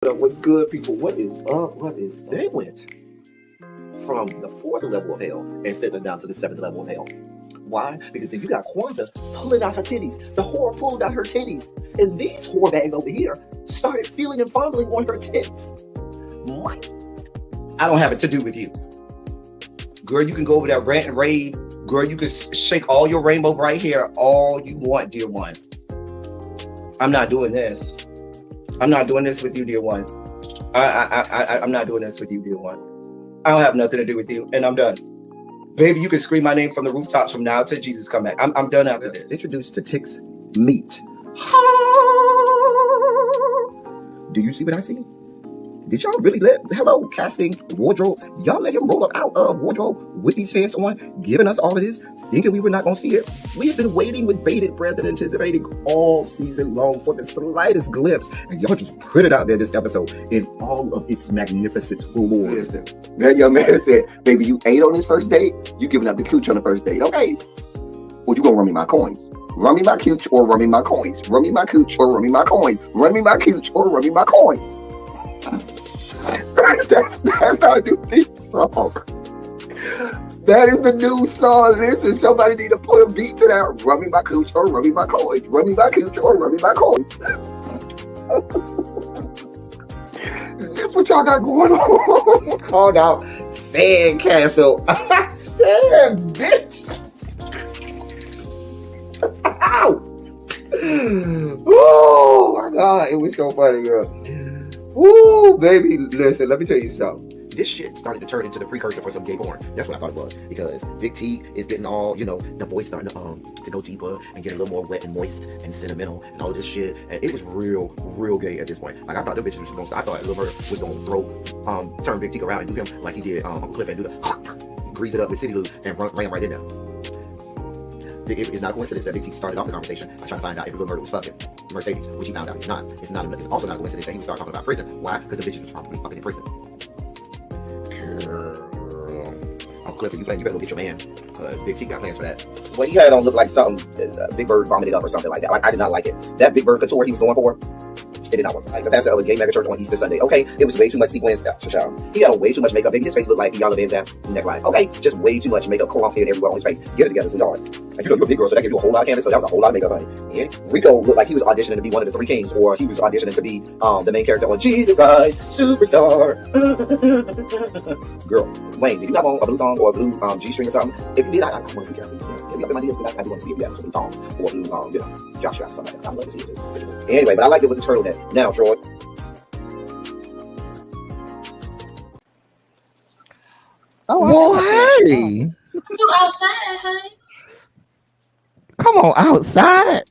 What's good, people? What is up? What is they went from the 4th level of hell and sent us down to the 7th level of hell. Why? Because then you got Kwanzaa pulling out her titties. The whore pulled out her titties. And these whore bags over here started feeling and fondling on her tits. What? I don't have it to do with you. Girl, you can go over there, rant and rave. Girl, you can shake all your rainbow bright hair all you want, dear one. I'm not doing this. I'm not doing this with you, dear one. I'm not doing this with you, dear one. I don't have nothing to do with you, and I'm done. Baby, you can scream my name from the rooftops from now till Jesus come back. I'm done after this. Introduced to Tick's Meat. Do you see what I see? Did y'all really hello, casting, wardrobe, y'all let him roll up out of wardrobe with these fans on, giving us all of this, thinking we were not going to see it? We have been waiting with bated breath and anticipating all season long for the slightest glimpse, and y'all just put it out there this episode in all of its magnificent glory. Listen, that young man said, baby, you ate on this first date, you giving up the cooch on the first date, okay? Well, you gonna run me my coins. Run me my cooch or run me my coins. Run me my cooch or run me my coins. Run me my cooch or run me my coins. That's our new theme song. That is the new song. Listen, somebody need to put a beat to that. Run me my cooch or run me my coins. Run me my cooch or run me my coins. That's what y'all got going on. Called out Sandcastle. Sand, bitch. Ow. Oh my God, it was so funny, girl. Ooh, baby, listen, let me tell you something. This shit started to turn into the precursor for some gay porn. That's what I thought it was. Because Big T is getting all, the voice starting to go deeper and get a little more wet and moist and sentimental and all this shit. And it was real gay at this point. Like, I thought the bitches was going to, I thought Lil Bird was going to turn Big T around and do him like he did Uncle Cliff and do the grease it up with City Lou and ran right in there. It's not a coincidence that Big T started off the conversation by trying to find out if Lil Murder was fucking Mercedes, which he found out he's not. It's also not a coincidence that he would start talking about prison. Why? Because the bitches was probably fucking in prison. Girl. Oh, Clifford, you better go get your man. Big T got plans for that. Well, he had on look like something Big Bird vomited up or something like that. Like, I did not like it. That Big Bird couture he was going for, it did not work. Like the pastor of a gay mega church on Easter Sunday. Okay, it was way too much sequins. He had on way too much makeup. Baby, his face looked like Yalla Van Zap's neckline. Okay, just way too much makeup clumped in everywhere on his face. Get it together, sweetheart. And you're a big girl, so that gives you a whole lot of canvas. So that was a whole lot of makeup, honey. And Rico looked like he was auditioning to be one of the three kings, or he was auditioning to be the main character on Jesus Christ Superstar. Girl, Wayne, did you have on a blue thong or a blue G-string or something? If you did, I want to see it. Get me up in my DMs, I do want to see if you have a blue thong or a blue Josh strap, something like that. I'd love to see it. Anyway, but I liked it with the turtleneck. Now, Troy. Oh, hey. Come outside, honey. Come on outside.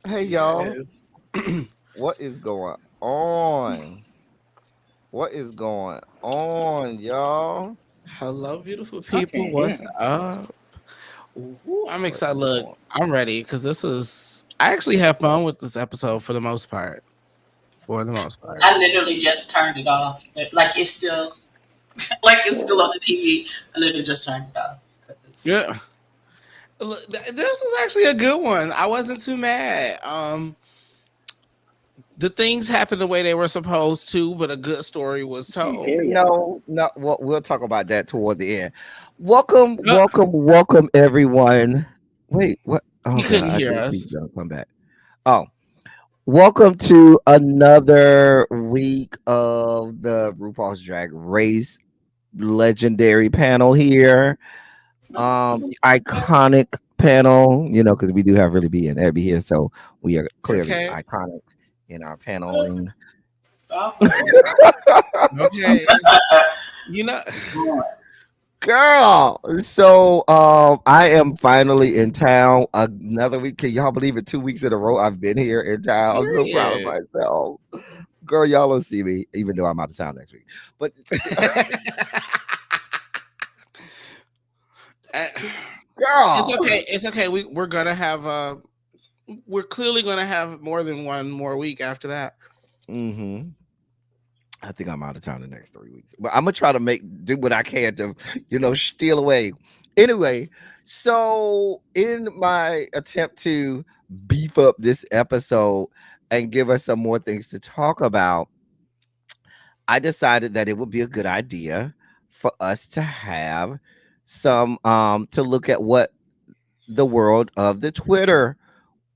Hey, y'all. Yes. What is going on? What is going on, y'all? Hello, beautiful people. What's up? Ooh, I'm excited. Look, I'm ready because I actually have fun with this episode for the most part. I literally just turned it off. Like it's still on the TV. I literally just turned it off. Yeah. Look, this was actually a good one. I wasn't too mad. The things happened the way they were supposed to, but a good story was told. No. We'll talk about that toward the end. Welcome, everyone. Wait, what? Oh, you couldn't hear us. Come back. Oh. Welcome to another week of the RuPaul's Drag Race legendary panel here. Iconic panel, because we do have Really B and Abby here, so we are clearly iconic in our paneling. Okay. Girl, so I am finally in town another week. Can y'all believe it? 2 weeks in a row I've been here in town. I'm so proud of myself. Girl, y'all don't see me, even though I'm out of town next week. But girl, it's okay. We're gonna have we're clearly gonna have more than one more week after that. Mm-hmm. I think I'm out of town the next 3 weeks, but I'm gonna try to do what I can to, steal away. Anyway, so in my attempt to beef up this episode and give us some more things to talk about, I decided that it would be a good idea for us to have some to look at what the world of the Twitter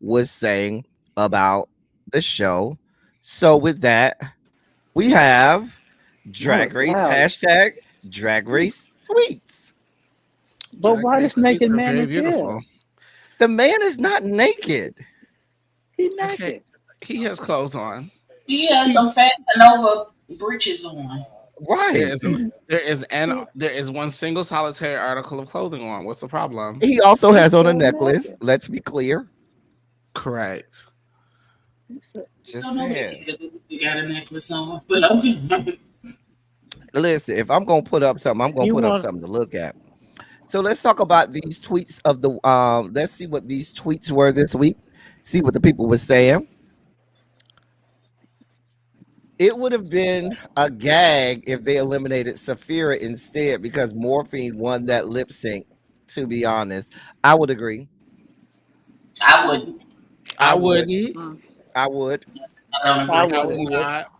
was saying about the show. So with that, we have Drag was Race loud. hashtag Drag Race tweets. But Drag why Race this naked tweets are man very is here? beautiful. The man is not naked. He Okay, naked. he has clothes on. He has some fat Nova breeches on. Right. There is one single solitary article of clothing on. What's the problem? He also He's has on a so necklace. naked. Let's be clear. Correct. I Just don't know saying. if he got a necklace on, but okay. Listen, if I'm gonna put up something, I'm gonna You put up want something to look at. So let's talk about these tweets of the let's see what these tweets were this week. See what the people were saying. It would have been a gag if they eliminated Saphira instead because Morphine won that lip sync, to be honest. I would agree. I wouldn't. I would. wouldn't. I would. I don't I agree. I wouldn't. would not.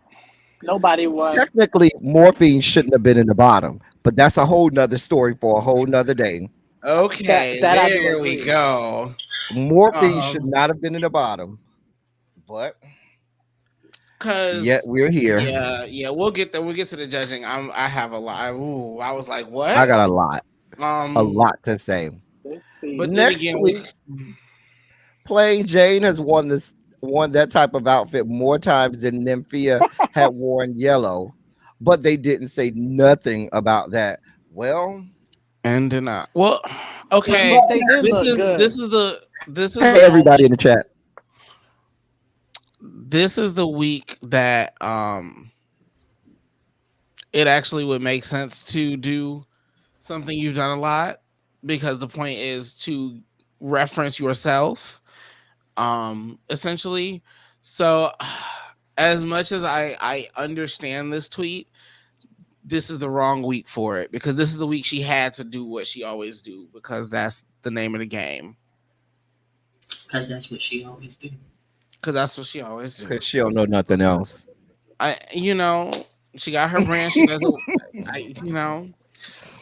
Nobody won. Technically, Morphine shouldn't have been in the bottom, but that's a whole nother story for a whole nother day. Okay, That I do there we agree. go. Morphine should not have been in the bottom, but Cause yet we're here. yeah, we'll get there. We'll get to the judging. I have a lot. I was like, what? I got a lot Um, to say. Let's see. but then Next again, week, Plain Jane has won that type of outfit more times than Nymphia had worn yellow, but they didn't say nothing about that. Well, and then well, okay. But they did look good. This is hey the everybody in the chat. this is the week that it actually would make sense to do something you've done a lot, because the point is to reference yourself, essentially. So as much as I understand this tweet, this is the wrong week for it, because this is the week she had to do what she always do, because that's the name of the game. Because that's what she always do. Because that's what she always do. Because she don't know nothing else. She got her brand. She doesn't.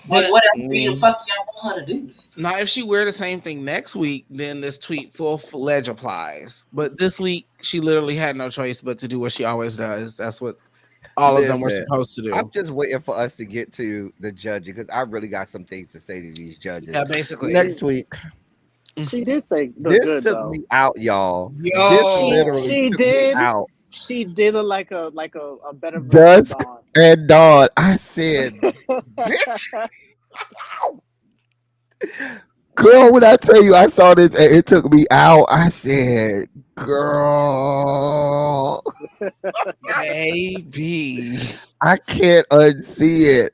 But what else the fuck y'all want her to do? Now, if she wear the same thing next week, then this tweet full-fledged applies. But this week, she literally had no choice but to do what she always does. That's what all of them were supposed to do. I'm just waiting for us to get to the judging because I really got some things to say to these judges. Yeah, basically. Next week. She did say This good, took though. me out, y'all. Yo, this literally she took did. me out. She did it like a better Dusk version of and Dawn. I said, bitch. Girl, when I tell you I saw this and it took me out, I said, girl, baby, I can't unsee it.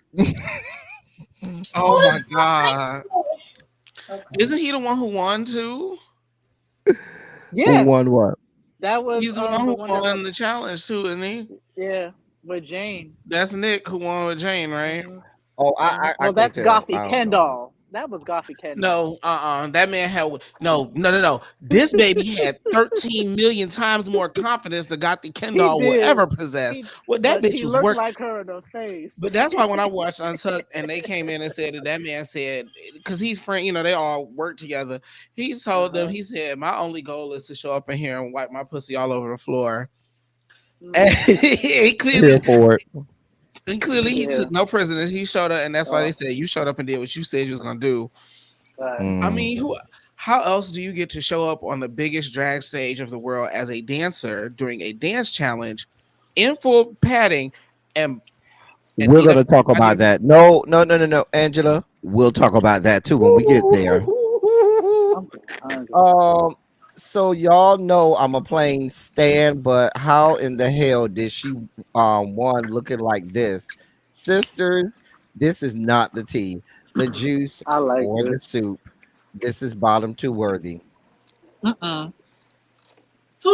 Oh my god. Okay. Isn't he the one who won too? Yeah. Who won what? That was he's the one who won the challenge too, isn't he? Yeah, with Jane. That's Nick who won with Jane, right? Oh, well, that's Goffy Kendall. That was Goffy Kendall. No, that man had no. This baby had 13 million times more confidence than Goffy Kendall will ever possess. Well, that bitch was working like her in the face. But that's why when I watched Untucked and they came in and said that man said, because he's friend, they all work together. He told them, he said, my only goal is to show up in here and wipe my pussy all over the floor. And he clearly he took no prisoners. He showed up, and that's why they said you showed up and did what you said you was gonna do. I mean, how else do you get to show up on the biggest drag stage of the world as a dancer during a dance challenge in full padding? And we're gonna talk about that. No, Angela. We'll talk about that too when we get there. So y'all know I'm a plain stan, but how in the hell did she one looking like this? Sisters, this is not the tea, the juice, or the soup. This is bottom two worthy. Who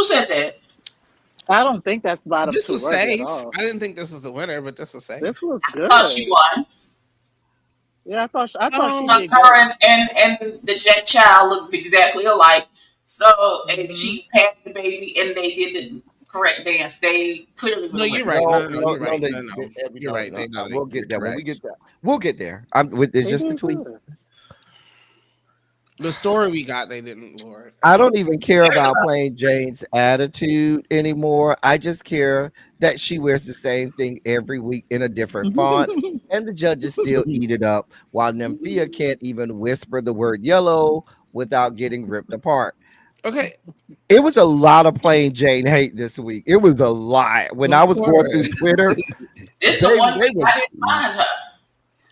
said that? I don't think that's bottom this two was worthy safe. at all. I didn't think this was the winner, but this was safe. This was good. I thought she won. Yeah, I thought she did her and the Jet Child looked exactly alike. So and she patted the baby, and they did the correct dance, they clearly No, you're right. No, you're right. We'll get there. When we get there, we'll get there. It's just a tweet. The story we got, they didn't, Lord. I don't even care about Plain Jane's attitude anymore. I just care that she wears the same thing every week in a different font, and the judges still eat it up, while Nymphia can't even whisper the word yellow without getting ripped apart. Okay. It was a lot of Plain Jane hate this week. It was a lot. When I was going through Twitter, it's the one week I didn't find her.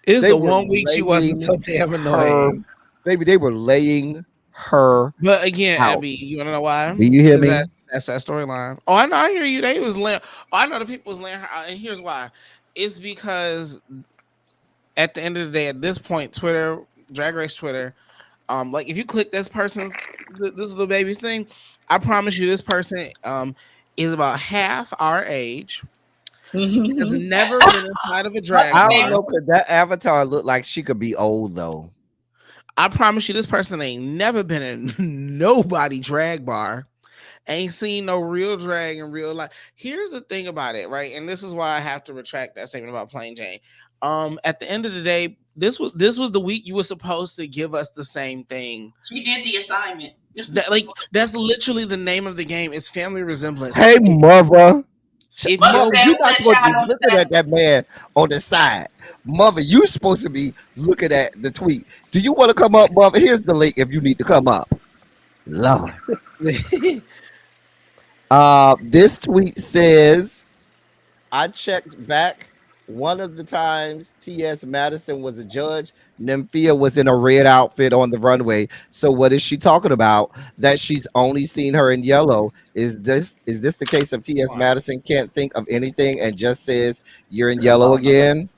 It's the one week she wasn't so damn annoying. Baby, they were laying her. But again, out. Abby, you want to know why? Do you hear me? That's that storyline. Oh, I know. I hear you. They was laying. Oh, I know the people was laying her out, and here's why. It's because at the end of the day, at this point, Twitter, Drag Race Twitter, like if you click this person's, this little baby's thing, I promise you, this person is about half our age. She has never been inside of a drag bar. I don't know, because that avatar looked like she could be old though. I promise you, this person ain't never been in nobody drag bar, ain't seen no real drag in real life. Here's the thing about it, right? And this is why I have to retract that statement about Plain Jane. At the end of the day, this was the week you were supposed to give us the same thing. She did the assignment. That's literally the name of the game. It's family resemblance. Hey, mother. If you're not supposed to be looking at that man on the side. Mother, you supposed to be looking at the tweet. Do you want to come up, mother? Here's the link if you need to come up. Lord. This tweet says, I checked back. One of the times T.S. Madison was a judge, Nymphia was in a red outfit on the runway. So what is she talking about? That she's only seen her in yellow. Is this the case of T.S. Madison can't think of anything and just says you're in yellow again?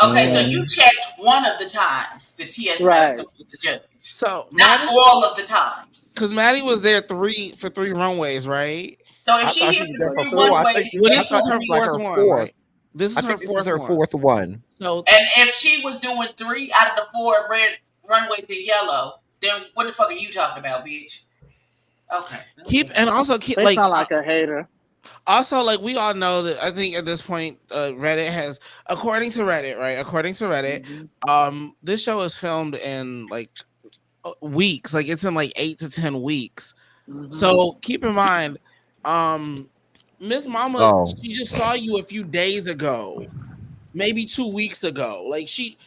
Okay, so you checked one of the times that T.S. Madison was the judge. So not all of the times. Because Maddie was there for three runways, right? So if she hit the 3 runways, this was her fourth one. Right? This is her fourth one. So, and if she was doing 3 out of the 4 red runways in yellow, then what the fuck are you talking about, bitch? Okay. Keep they sound like a hater. Also, like we all know that I think at this point, Reddit has, according to Reddit, this show is filmed in like weeks. Like it's in like 8 to 10 weeks. So keep in mind, Miss Mama, she just saw you a few days ago, maybe 2 weeks ago. Like she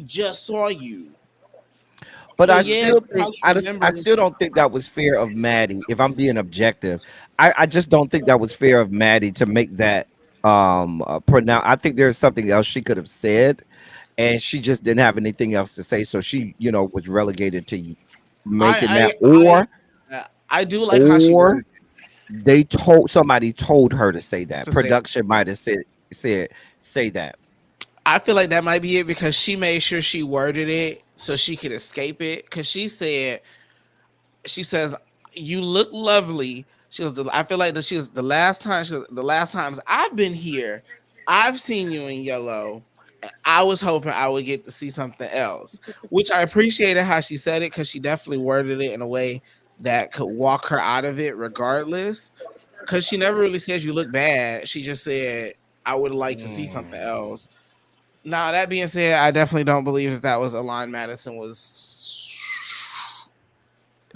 just saw you. But so I still don't think that was fair of Maddie. If I'm being objective, I just don't think that was fair of Maddie to make that pronounce. I think there's something else she could have said, and she just didn't have anything else to say. So she, was relegated to making that. I do like how she. Somebody told her to say that. Production might have said say that. I feel like that might be it because she made sure she worded it so she could escape it. Because she says, "You look lovely." She was. I feel like she was the last times I've been here, I've seen you in yellow. I was hoping I would get to see something else, which I appreciated how she said it because she definitely worded it in a way that could walk her out of it regardless, because she never really said you look bad. She just said, I would like to see something else. Now, that being said, I definitely don't believe that was a line Madison was.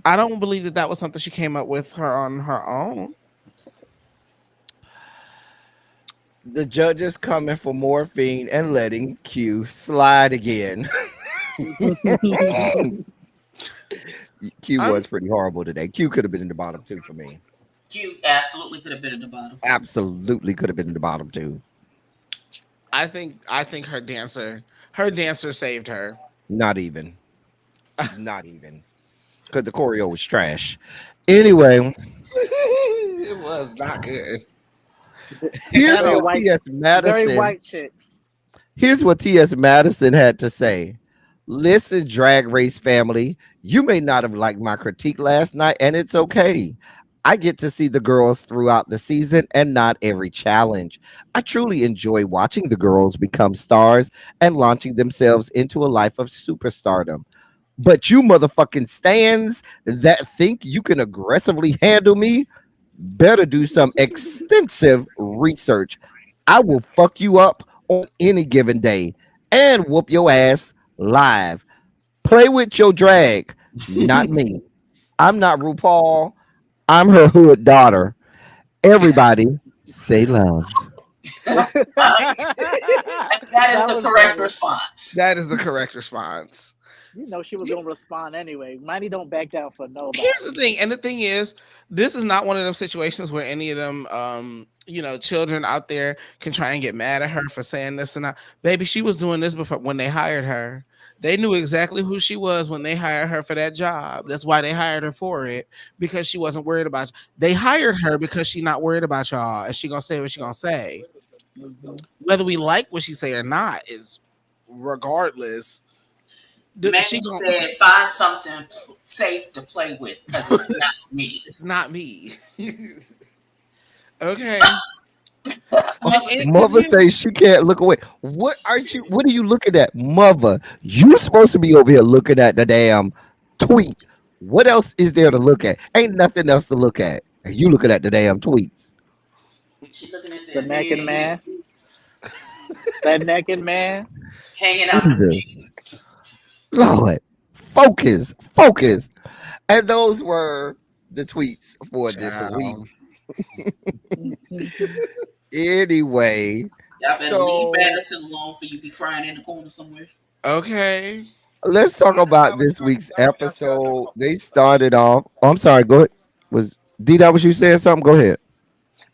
I don't believe that was something she came up with her on her own. The judges coming for morphine and letting Q slide again. Q was pretty horrible today. Q could have been in the bottom 2 for me. Q absolutely could have been in the bottom. Absolutely could have been in the bottom 2. I think her dancer saved her. Not even. Because the choreo was trash. Anyway. It was not good. Here's what T.S. Madison. Very white chicks. Here's what T.S. Madison had to say. Listen, Drag Race family, you may not have liked my critique last night, and it's okay. I get to see the girls throughout the season and not every challenge. I truly enjoy watching the girls become stars and launching themselves into a life of superstardom. But you motherfucking stands that think you can aggressively handle me, better do some extensive research. I will fuck you up on any given day and whoop your ass live. Play with your drag, not me. I'm not RuPaul. I'm her hood daughter. Everybody say love. That is the was correct funny. response. That is the correct response. You know she was gonna respond anyway. Mighty don't back down for nobody. Here's the thing, and the thing is, this is not one of them situations where any of them, children out there can try and get mad at her for saying this and that. Baby, she was doing this before when they hired her. They knew exactly who she was when they hired her for that job. That's why they hired her for it, because she wasn't worried about. They hired her because she's not worried about y'all, and she gonna say what she gonna say. Whether we like what she say or not is regardless. Megan said, find something safe to play with because it's not me. It's not me. Okay. Mother says she can't look away. What are you looking at, Mother? You supposed to be over here looking at the damn tweet. What else is there to look at? Ain't nothing else to look at. And you looking at the damn tweets. She looking at the naked man. That naked man hanging out. Lord, focus. And those were the tweets for this week. Anyway, y'all better leave Madison alone for you be crying in the corner somewhere. Okay. Let's talk about this week's episode. They started off. Oh, I'm sorry. Go ahead. Was D-Dot, was you saying something? Go ahead.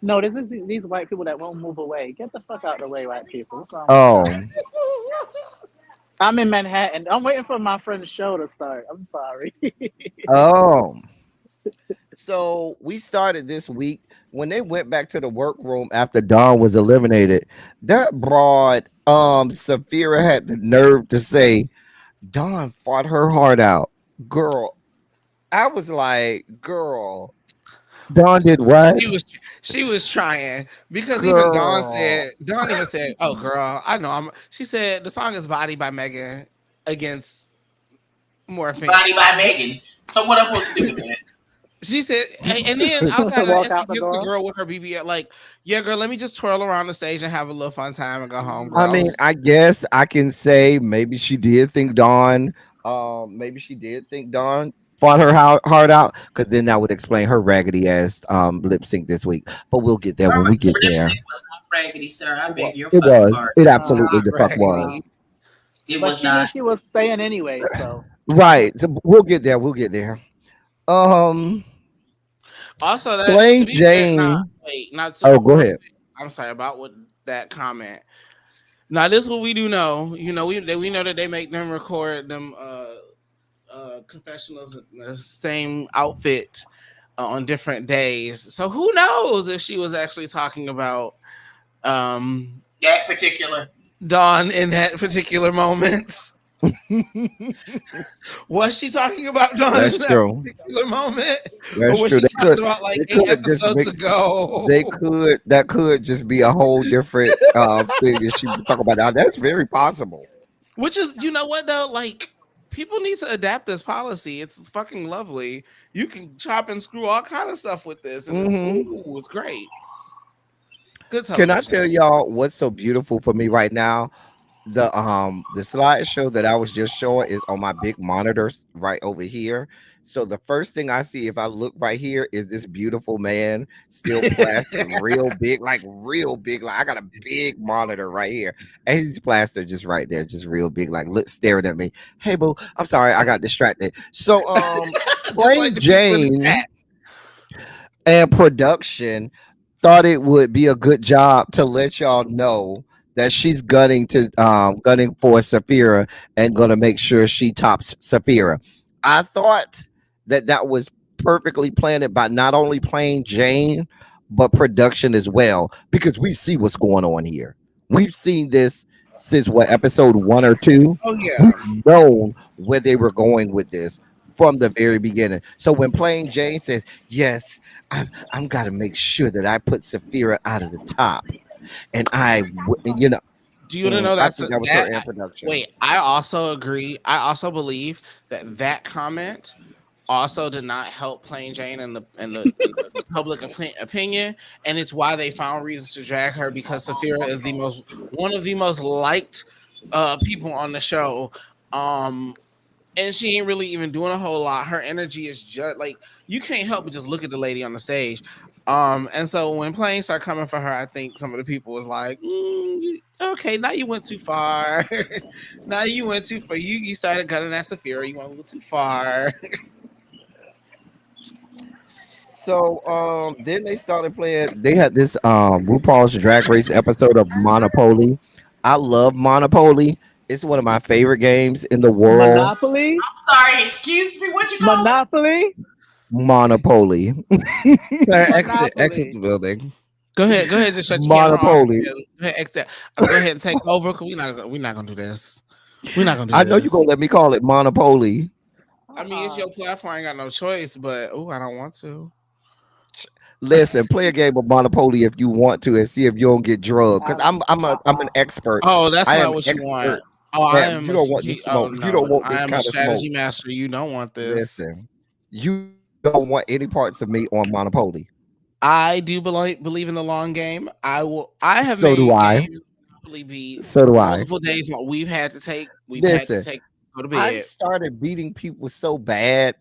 No, this is these white people that won't move away. Get the fuck out of the way, white people. Oh. I'm in Manhattan. I'm waiting for my friend's show to start. I'm sorry. Oh. So we started this week when they went back to the workroom after Dawn was eliminated. That broad, Saphira had the nerve to say, Dawn fought her heart out. Girl, I was like, girl, Dawn did what? She was trying because girl. Even Dawn even said, "Oh, girl, I know." She said the song is "Body" by Megan against Morphine. Body by Megan. So what I'm supposed to do with it? She said, and then outside of that, she gives the girl with her BB like, "Yeah, girl, let me just twirl around the stage and have a little fun time and go home." Girls. I mean, I guess I can say maybe she did think Dawn. Fought her heart out, because then that would explain her raggedy ass lip sync this week. But we'll get there when we get there. It was not raggedy, sir. I beg your fucking pardon. It absolutely the fuck was. It was not. She was saying anyway, so right. So we'll get there. Also, that Plain Jane. Go ahead. I'm sorry about what that comment. Now, this is what we do know. You know, we know that they make them record them confessionals in the same outfit on different days. So who knows if she was actually talking about that particular Dawn in that particular moment. Was she talking about Dawn in that particular moment? That's or was true. She talking about like 8 episodes ago? That could just be a whole different thing that she was talking about. Now, that's very possible. Which is, you know what though, like people need to adapt this policy. It's fucking lovely. You can chop and screw all kind of stuff with this, and it's great. Good television. Can I tell y'all what's so beautiful for me right now? The slideshow that I was just showing is on my big monitor right over here. So the first thing I see if I look right here is this beautiful man still plastered real big. Like I got a big monitor right here, and he's plastered just right there, just real big, like look staring at me. Hey boo, I'm sorry, I got distracted. So Plain Jane and production thought it would be a good job to let y'all know that she's gunning for Saphira and gonna make sure she tops Saphira. I thought that was perfectly planned by not only Plain Jane but production as well, because we see what's going on here. We've seen this since episode 1 or 2. Oh yeah, we've known where they were going with this from the very beginning. So when Plain Jane says, "Yes, I'm gotta make sure that I put Saphira out of the top," and do you want to know that was her introduction? Wait, I also agree. I also believe that comment also did not help Plain Jane in the public opinion, and it's why they found reasons to drag her, because Saphira is one of the most liked people on the show. And she ain't really even doing a whole lot. Her energy is just like, you can't help but just look at the lady on the stage. And so when Plain started coming for her, I think some of the people was like, okay, now you went too far. Now you went too far. You started gunning at Saphira. You went a little too far. So then they started playing. They had this RuPaul's Drag Race episode of Monopoly. I love Monopoly. It's one of my favorite games in the world. Monopoly. I'm sorry, excuse me. What you call Monopoly? Monopoly. Exit the building. Go ahead, just shut your Monopoly. camera off. Go ahead and take over. Cause we're not gonna do this. We're not gonna do this. I know you're gonna let me call it Monopoly. I mean, it's your platform. I ain't got no choice, but I don't want to. Listen, play a game of Monopoly if you want to, and see if you don't get drugged. Because I'm an expert. Oh, that's not what you want. Oh, I am. You don't want this smoke. You don't want this kind of smoke. I am a strategy master. You don't want this. Listen, you don't want any parts of me on Monopoly. I do believe in the long game. I will. I have. So do I. So do I. Multiple days we've had to take. Go to bed. I started beating people so bad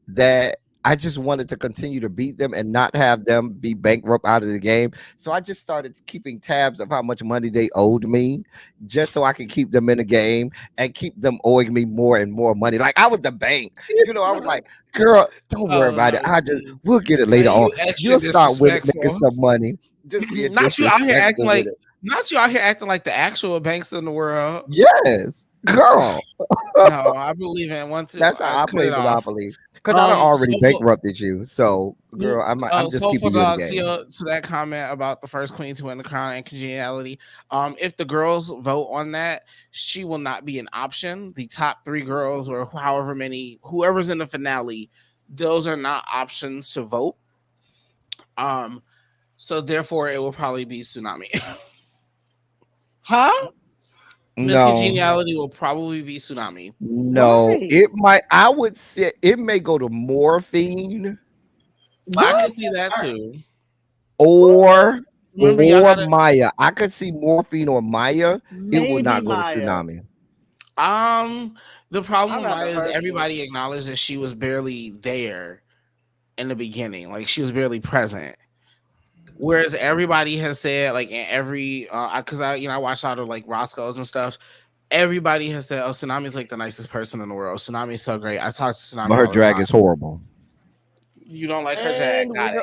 that I just wanted to continue to beat them and not have them be bankrupt out of the game. So I just started keeping tabs of how much money they owed me, just so I could keep them in the game and keep them owing me more and more money. Like I was the bank, I was like, girl, don't worry about it. We'll get it later on. You'll start with making some money. Just be not you out here acting like the actual banks in the world. Yes, girl. No, I believe in one. That's how I play Monopoly. Because I already bankrupted you. So, girl, I'm just keeping you in the game. To that comment about the first queen to win the crown and congeniality, if the girls vote on that, she will not be an option. The top 3 girls, or however many, whoever's in the finale, those are not options to vote. So therefore, it will probably be Tsunami. Huh? No, congeniality will probably be Tsunami. No, it might. I would say it may go to Morphine. I can see that too. Or Maya. I could see Morphine or Maya. It will not go to Tsunami. The problem with Maya is everybody acknowledged that she was barely there in the beginning. Like she was barely present. Whereas everybody has said, like in every, because I watched all the like Roscoe's and stuff. Everybody has said, "Oh, Tsunami's like the nicest person in the world. Tsunami's so great." I talked to Tsunami. But her drag is horrible. You don't like her drag? Got it.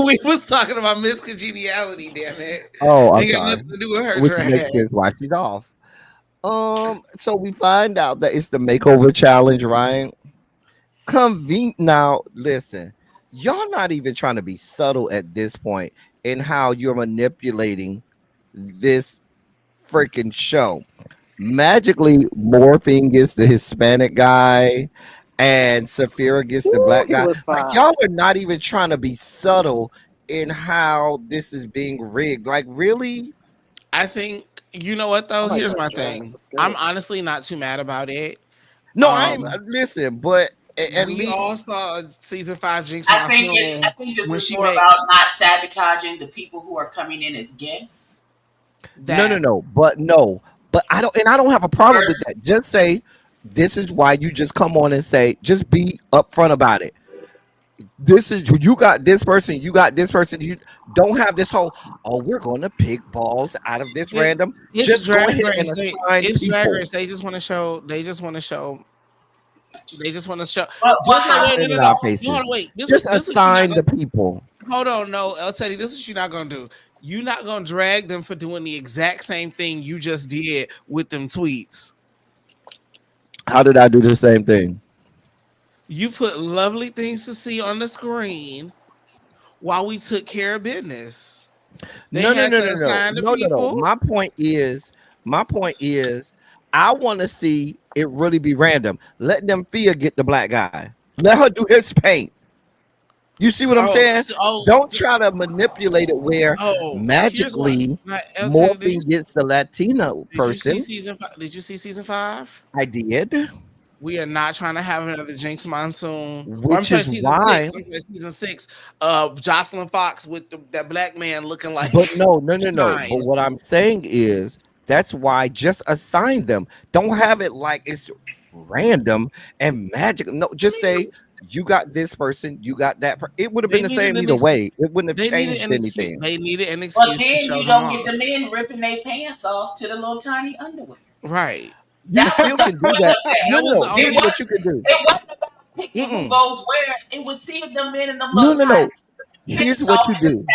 We was talking about Miss Congeniality, damn it. Oh, I'm sorry. Nothing to do with her Which drag. makes sense why she's off. So we find out that it's the makeover challenge, right? Now, listen. Y'all not even trying to be subtle at this point in how you're manipulating this freaking show. Magically, Morphine gets the Hispanic guy and Saphira gets the black guy. Like, y'all are not even trying to be subtle in how this is being rigged. Like, really? I think, you know what, though? Here's my thing. I'm honestly not too mad about it. No, listen, but we all saw season 5 Jinx. I think this is more about not sabotaging the people who are coming in as guests. But I don't have a problem with that. Just say this is why you just come on and say, just be upfront about it. This is you got this person, you got this person. You don't have this whole we're going to pick balls out of this random. It's just Drag go ahead Race. and It's Drag Race. They just want to show. Just assign the people. Hold on, no, El Teddy, this is what you're not gonna do. You're not gonna drag them for doing the exact same thing you just did with them tweets. How did I do the same thing? You put lovely things to see on the screen while we took care of business. No. My point is, I want to see it really be random. Let them get the black guy. Let her do his paint. You see what I'm saying? Don't try to manipulate it where magically Morphine gets the Latino person. Did you see season 5? I did. We are not trying to have another Jinx Monsoon. Which is why season 6 of Jocelyn Fox with that black man looking like. But no. But what I'm saying is that's why just assign them. Don't have it like it's random and magic. No, just say you got this person, you got that. It would have been the same either way. It wouldn't have changed anything. They needed an excuse. But then you don't get the men ripping their pants off to the little tiny underwear. Right. You still can do that. Here's what you can do. It wasn't about picking who goes where. It was seeing the men in the little no. Here's what you do.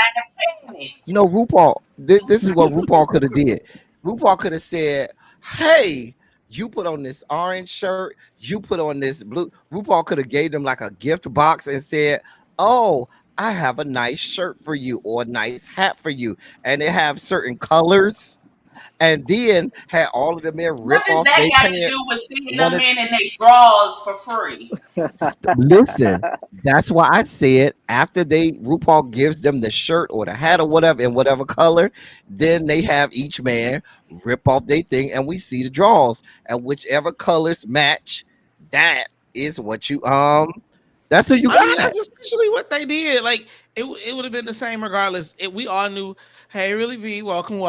No, RuPaul. This is what RuPaul could have did. RuPaul could have said, "Hey, you put on this orange shirt. You put on this blue." RuPaul could have gave them like a gift box and said, "Oh, I have a nice shirt for you or a nice hat for you," and they have certain colors. And then had all of the men rip off their pants. What does that got to do with seeing them men in their drawers for free? Listen, that's why I said after RuPaul gives them the shirt or the hat or whatever in whatever color, then they have each man rip off their thing and we see the draws. And whichever colors match, that is what you that's what you got. That's essentially what they did. Like it would have been the same regardless. We all knew. Hey, Really B, welcome.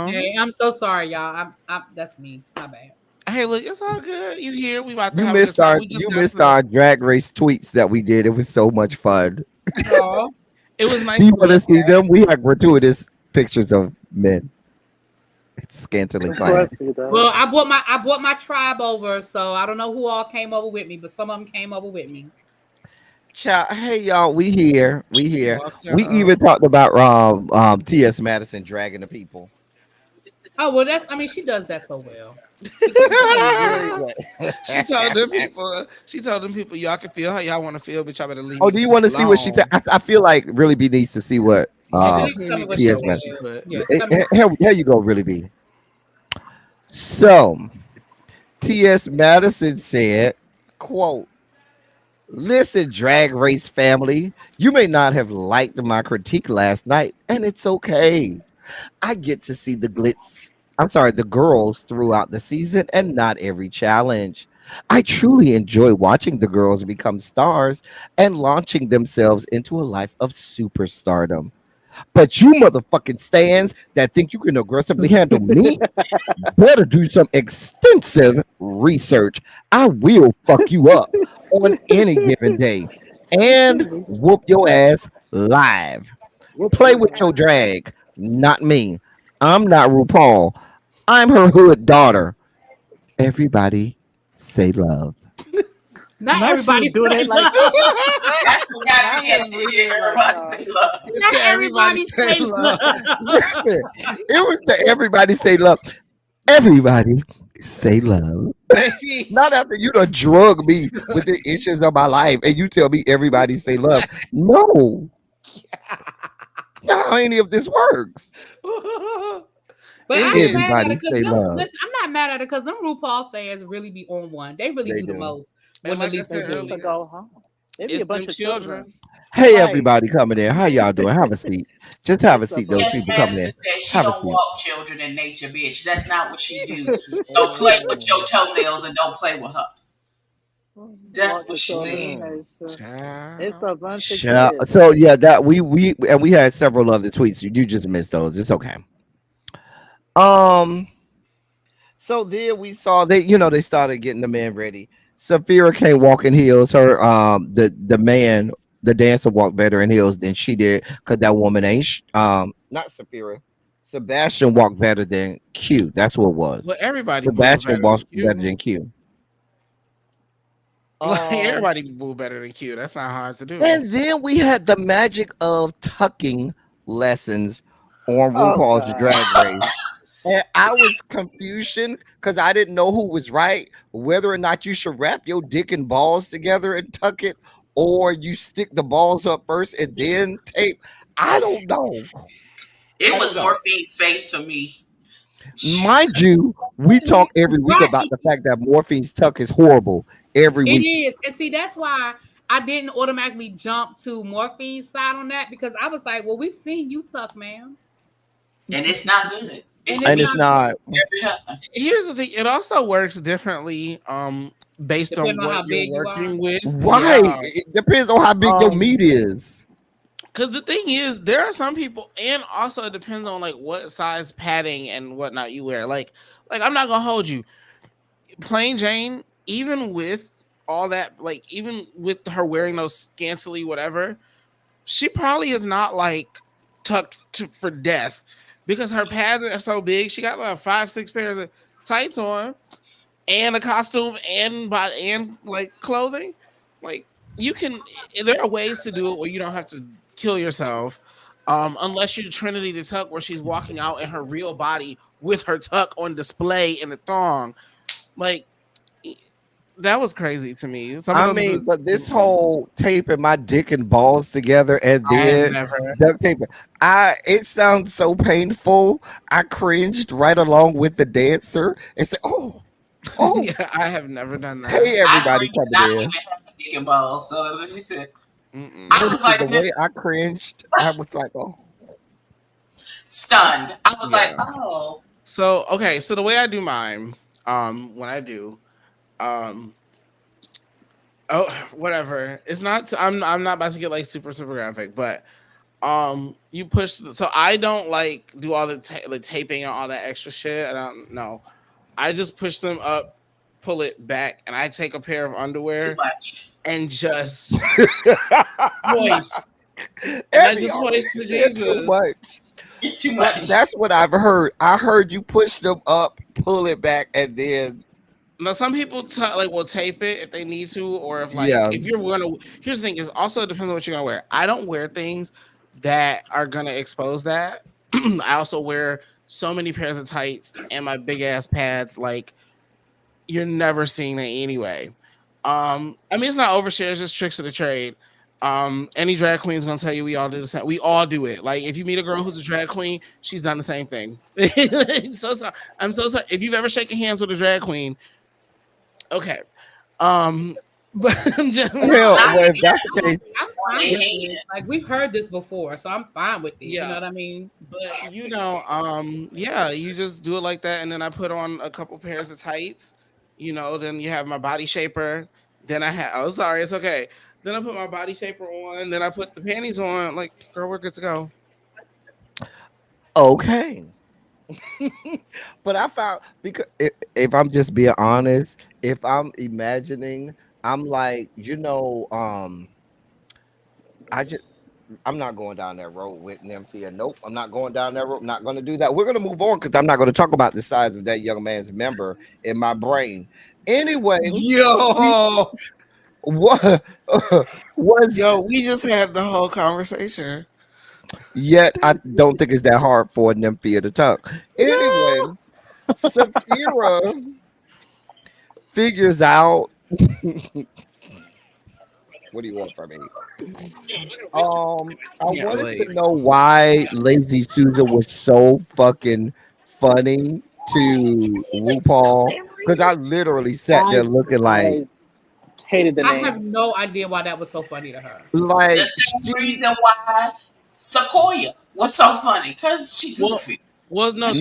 Hey, I'm so sorry, y'all. I'm that's me. My bad. Hey, look, it's all good. You here? We about to. You missed our drag race tweets that we did. It was so much fun. It was nice. Do you want to see them? We had gratuitous pictures of men. It's scantily clad. Well, I brought my tribe over, so I don't know who all came over with me, but some of them came over with me. Hey y'all, we here. We even talked about T.S. Madison dragging the people. Oh well, she does that so well. She told them people y'all can feel how y'all want to feel, but y'all better leave. Oh, do you want to see what she said? I feel like Really B needs to see what T.S. Madison. Here you go, Really B. So T.S. Madison said, quote, "Listen, Drag Race family, you may not have liked my critique last night, and it's okay. I get to see the girls throughout the season and not every challenge. I truly enjoy watching the girls become stars and launching themselves into a life of superstardom. But you motherfucking stands that think you can aggressively handle me better do some extensive research. I will fuck you up on any given day and whoop your ass live. Play with your drag, not me. I'm not RuPaul. I'm her hood daughter. Everybody say love." Not everybody doing it like That's what got me in here. Everybody say love. Listen, it was the everybody say love. Everybody say love. Not after you done drug me with the issues of my life and you tell me everybody say love. No. That's not how any of this works. But everybody say love. Listen, I'm not mad at it because them RuPaul fans really be on one. They really do the most. And like I said earlier, go home. It's a bunch of children. Hey, everybody coming in. How y'all doing? Have a seat. Just have a seat. Those people coming in. She don't walk children in nature, bitch. That's not what she do. So play with your toenails and don't play with her. That's what she said. It's a bunch of kids. So yeah, that we had several other tweets. You just missed those. It's okay. So there we saw they started getting the men ready. Sapphira can't walk in heels. Her the dancer walked better in heels than she did because that woman ain't not Sapphira. Sebastian walked better than Q. That's what it was. Well, everybody Sebastian walked better than Q. Everybody move better than Q. That's not hard to do. And then we had the magic of tucking lessons on RuPaul's Drag Race. And I was confusion because I didn't know who was right, whether or not you should wrap your dick and balls together and tuck it, or you stick the balls up first and then tape. I don't know. It was Morphine's face for me. Mind you, we talk every week about the fact that Morphine's tuck is horrible every week. It is. And see, that's why I didn't automatically jump to Morphine's side on that because I was like, well, we've seen you tuck, ma'am. And it's not good. It's not. Here's the thing. It also works differently based on Depending on how what you're big you are. working with. Right. Yeah. It depends on how big your meat is. Because the thing is, there are some people, and also it depends on like what size padding and whatnot you wear. Like I'm not gonna hold you. Plain Jane, even with all that, like even with her wearing those scantily whatever, she probably is not like for death because her pads are so big. She got like 5-6 pairs of tights on and a costume and like clothing. Like you can, there are ways to do it where you don't have to kill yourself. Unless you're Trinity the Tuck, where she's walking out in her real body with her tuck on display in the thong. Like that was crazy to me. But this whole taping my dick and balls together and then duct taping, it sounds so painful. I cringed right along with the dancer and said, "Oh, yeah, I have never done that." Hey, everybody coming in. Dick and balls, so she said, I was like, the way I cringed, I was like, oh, stunned. I was like, oh. So okay, so the way I do mine, when I do, whatever. It's not. I'm not about to get like super graphic, but you push. So I don't like do all the taping and all that extra shit. I don't know. I just push them up, pull it back, and I take a pair of underwear and just hoist. And I just hoist the Jesus. Too much. It's too much. That's what I've heard. I heard you push them up, pull it back, and then. Now, some people will tape it if they need to, or if if you're gonna. Here's the thing: is also it depends on what you're gonna wear. I don't wear things that are gonna expose that. I also wear so many pairs of tights and my big ass pads. Like you're never seeing that anyway. I mean, it's not overshare; it's just tricks of the trade. Any drag queen is gonna tell you we all do the same. We all do it. Like if you meet a girl who's a drag queen, she's done the same thing. So sorry. I'm so sorry. If you've ever shaken hands with a drag queen. Okay. But if that's the case, I'm fine with it. Like we've heard this before, so I'm fine with it. Yeah. You know what I mean? But you just do it like that, and then I put on a couple pairs of tights. Then you have my body shaper. Then I have it's okay. Then I put my body shaper on, then I put the panties on. Like, girl, we're good to go. Okay. But I found, because if I'm just being honest, if I'm imagining, I'm like, I'm not going down that road with Nymphia. Nope, I'm not going down that road. I'm not going to do that. We're going to move on because I'm not going to talk about the size of that young man's member in my brain. Anyway, what was we just had the whole conversation. Yet I don't think it's that hard for Nymphia to talk. Anyway, Sapphira figures out. What do you want from me? I wanted to know why Lazy Susan was so fucking funny to RuPaul, because I literally sat there looking like. Hated the name. I have no idea why that was so funny to her. Like the same reason why Sequoia was so funny, because she goofy. Well, no,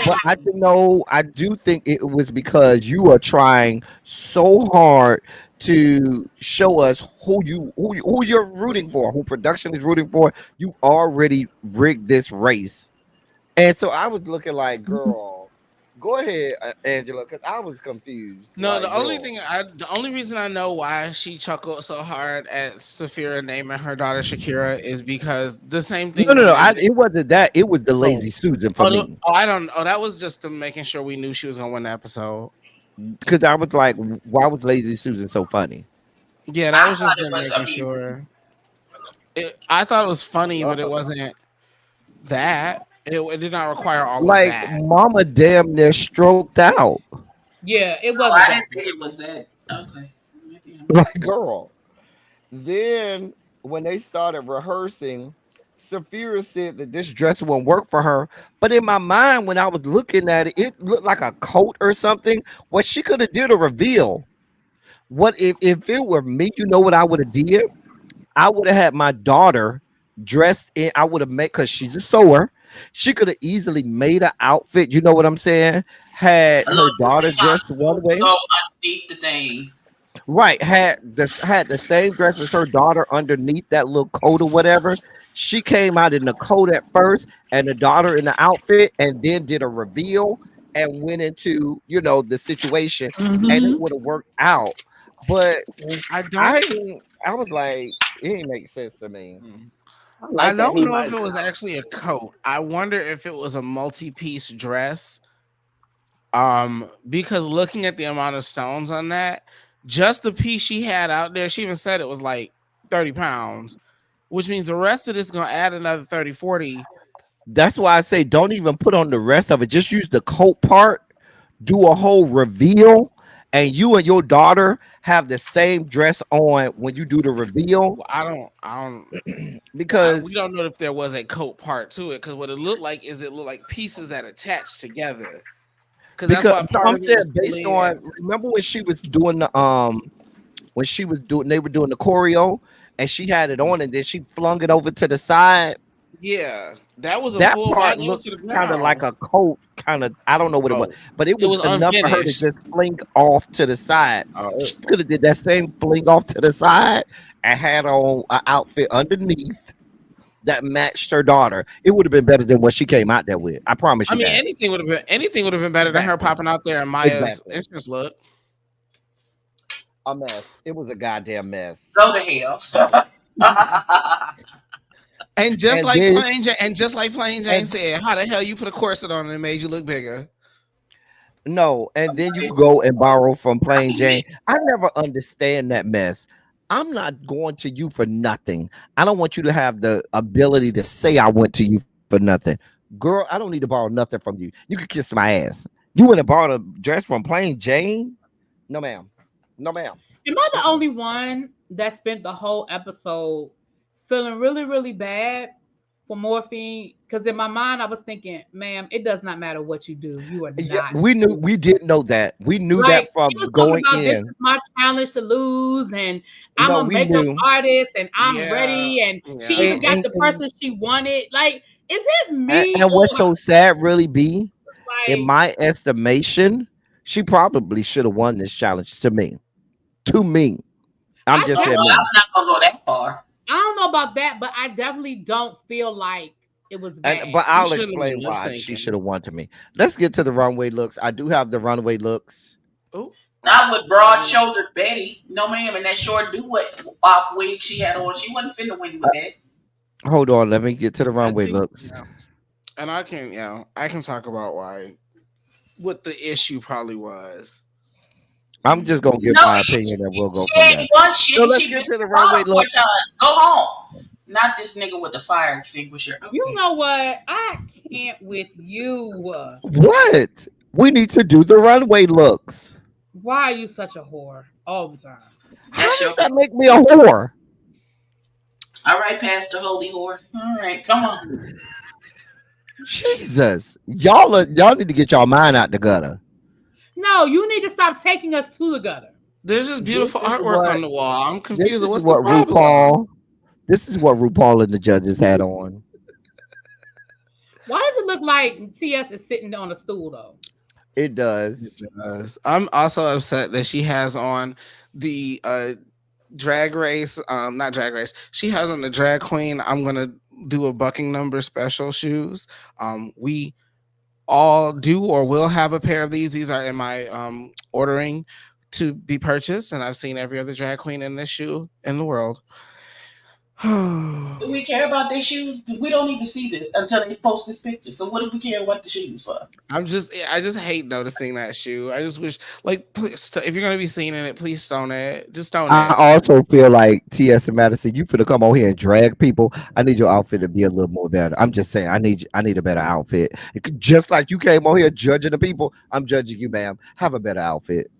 but I do think it was because you are trying so hard to show us who you're rooting for, who production is rooting for. You already rigged this race, and so I was looking like, girl. Go ahead, Angela, because I was confused. No, like, the only reason I know why she chuckled so hard at Sapphira naming her daughter Shakira is because the same thing. No. It wasn't that. It was the Lazy Susan for me. I don't. Oh, that was just making sure we knew she was gonna win the episode. Because I was like, why was Lazy Susan so funny? Yeah, that was just making sure. I thought it was funny, but it wasn't that. It did not require all of that. Like Mama damn near stroked out. Yeah, it wasn't. I didn't think it was that. Okay. Like, girl. Then when they started rehearsing, Sapphira said that this dress won't work for her. But in my mind, when I was looking at it, it looked like a coat or something. What she could have did a reveal. What if it were me, you know what I would have did? I would have had my daughter dressed in, I would have made, because she's a sewer. She could have easily made an outfit. You know what I'm saying? Had her daughter dressed one way. Go underneath the thing. Right, had the same dress as her daughter underneath that little coat or whatever. She came out in the coat at first, and the daughter in the outfit, and then did a reveal and went into the situation, and it Mm-hmm. would have worked out. But I don't. I was like, it ain't make sense to me. I I like that don't he know if might. it was actually a coat. I wonder if it was a multi-piece dress. Because looking at the amount of stones on that, just the piece she had out there, she even said it was like 30 pounds, which means the rest of this is gonna add another 30, 40. That's why I say don't even put on the rest of it. Just use the coat part, do a whole reveal, and you and your daughter have the same dress on when you do the reveal. Well, I Because we don't know if there was a coat part to it, because what it looked like is it looked like pieces that attached together. Because that's because why no, part I'm of it saying was still based on in. remember when she was doing the when she was doing they were doing the choreo and she had it on and then she flung it over to the side. Yeah, that was a That full part body. It was looked to the kind of like ground. a coat, kind of I don't know what it was, Oh, but it it was was enough for her to unfinished. just fling off to the side. Oh, She could have did that same fling off to the side and had on an outfit underneath that matched her daughter. It would have been better than what she came out there with. I promise I you mean, that. anything would have been better than her Exactly. popping out there in Maya's Exactly. entrance look. A mess. It was a goddamn mess. Go to hell. And just And like then Plain Jane and said, how the hell you put a corset on and it made you look bigger? no, and then you go and borrow from I Plain mean, Jane. I never understand that mess. I'm not going to you for nothing. I don't want you to have the ability to say I went to you for nothing. Girl, I don't need to borrow nothing from you. You can kiss my ass. You went and borrowed a dress from Plain Jane? No, ma'am. No, ma'am. Am I the Mm-mm. only one that spent the whole episode feeling really, really bad for morphine? Because in my mind, I was thinking, ma'am, it does not matter what you do. You are Yeah, not we knew doing we did know that. We knew like that he from was talking going about this in. is my challenge to lose, and I'm No, a we makeup knew. artist, and I'm Yeah, ready. And she yeah. even And got and the and, person she wanted. Like, is it and, me and or what's so sad really be, in like my estimation, she probably should have won this challenge to me. To me. I'm I just oh, saying well, definitely me. I'm not gonna go that far. I don't know about that, but I definitely don't feel like it was And bad. but You I'll shouldn't have explain been lip why she should syncing. have won to me. Let's get to the runway looks. I do have the runway looks. Oh, Not with broad shouldered Betty. No, ma'am. And that short do what wig she had on. She wasn't finna win with that. Hold on, let me get to the I runway think, looks. yeah. And I can talk about what the issue probably was. I'm just gonna give No, my opinion and we'll go she from ain't there. won So shit. let's She been get to to the the runway bottom 4 looks. times. Go home. Not this nigga with the fire extinguisher. You Okay. know what? I can't with you. What? We need to do the runway looks. Why are you such a whore all the time? How That's does your that make me a whore? all right, Pastor Holy Whore. All right, come on. Jesus, y'all need to get y'all mind out the gutter. No, you need to stop taking us to the gutter. There's just This beautiful is artwork what on the wall. I'm this confused. is What's the what problem? RuPaul. This is what RuPaul and the judges had on. Why does it look like TS is sitting on a stool though? It It does. does. I'm also upset that she has on the drag race, not drag race. She has on the drag queen. I'm gonna do a bucking number special shoes. We all do or will have a pair of these. These are in my ordering to be purchased, and I've seen every other drag queen in this shoe in the world. Do we care about their shoes? We don't even see this until they post this picture. So what do we care what the shoes for? I just hate noticing that shoe. I just wish, like, please, if you're gonna be seen in it, please stone it. Just stone I it. also feel like TS and Madison, you finna come on here and drag people. I need your outfit to be a little more better. I'm just saying, I need a better outfit. Just like you came on here judging the people, I'm judging you, ma'am. Have a better outfit.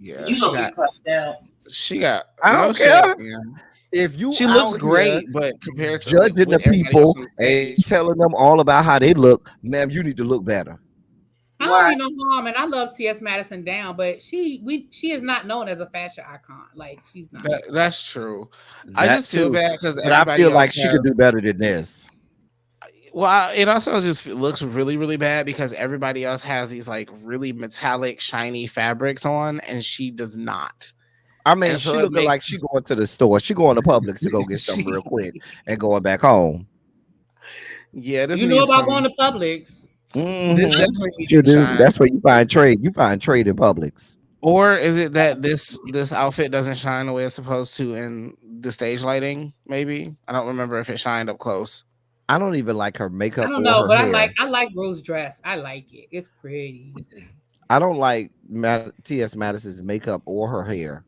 Yeah, You gonna get cussed out. she got I no don't shit. care. Yeah, If you she looks out here great, but compared to like judging the with everybody else people on the and stage, telling them all about how they look, ma'am, you need to look better. I don't Why? mean no harm, and I love T.S. Madison down, but she is not known as a fashion icon. Like she's not. that's true. I That just feel too. bad because But I everybody feel else like she has. could do better than this. Well, it also just looks really, really bad because everybody else has these like really metallic, shiny fabrics on, and she does not. I mean, And she so it looking like makes she going to the store. She going to Publix to go get something real quick and going back home. yeah, this You know needs about going some. to Publix. This Mhm. definitely needs You to do. shine. That's where you find trade. You find trade in Publix. Or is it that this outfit doesn't shine the way it's supposed to in the stage lighting? Maybe I don't remember if it shined up close. I don't even like her I makeup don't or know, her but hair. I like Rose's dress. I like it. It's pretty. I don't like T.S. Madison's makeup or her hair.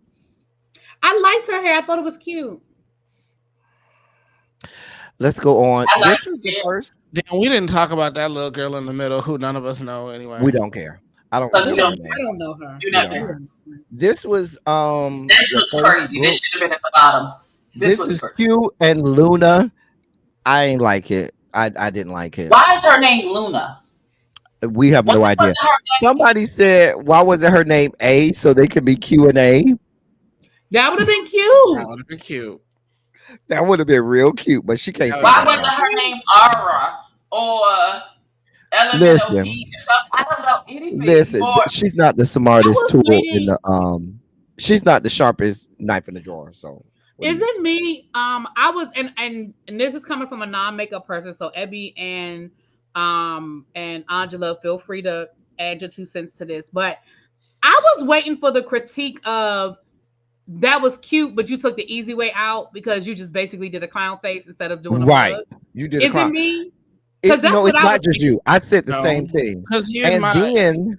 I liked her hair. I thought it was cute. Let's go on. I like This was the it first. Then we didn't talk about that little girl in the middle who none of us know anyway. We don't care. I don't because we remember don't her I name. don't know her. do We don't nothing. know her. This was This the looks first crazy. group. This should have been at the bottom. This This looks is crazy. Q and Luna. I ain't like it. I didn't like it. Why is her name Luna? We have What no the idea. fuck is her name? Somebody said, why wasn't her name A so they could be Q and A? That would have been That cute. would have been cute. That would have been real cute, but she can't. That Why would've wasn't been her name Aura or Elemental Listen, P or something? I don't know anything listen. more. She's not the I smartest was tool in waiting. the. She's not the sharpest knife in the drawer. So what do Is you it me? I was and this is coming from a non-makeup person. So Ebby and Angela, feel free to add your 2 cents to this. But I was waiting for the critique of that was cute, but you took the easy way out because you just basically did a clown face instead of doing a right? mug. You did a Is it crime. me? Because that's No, what it's I not was just thinking. you. I said the no. same thing. Because here's And my then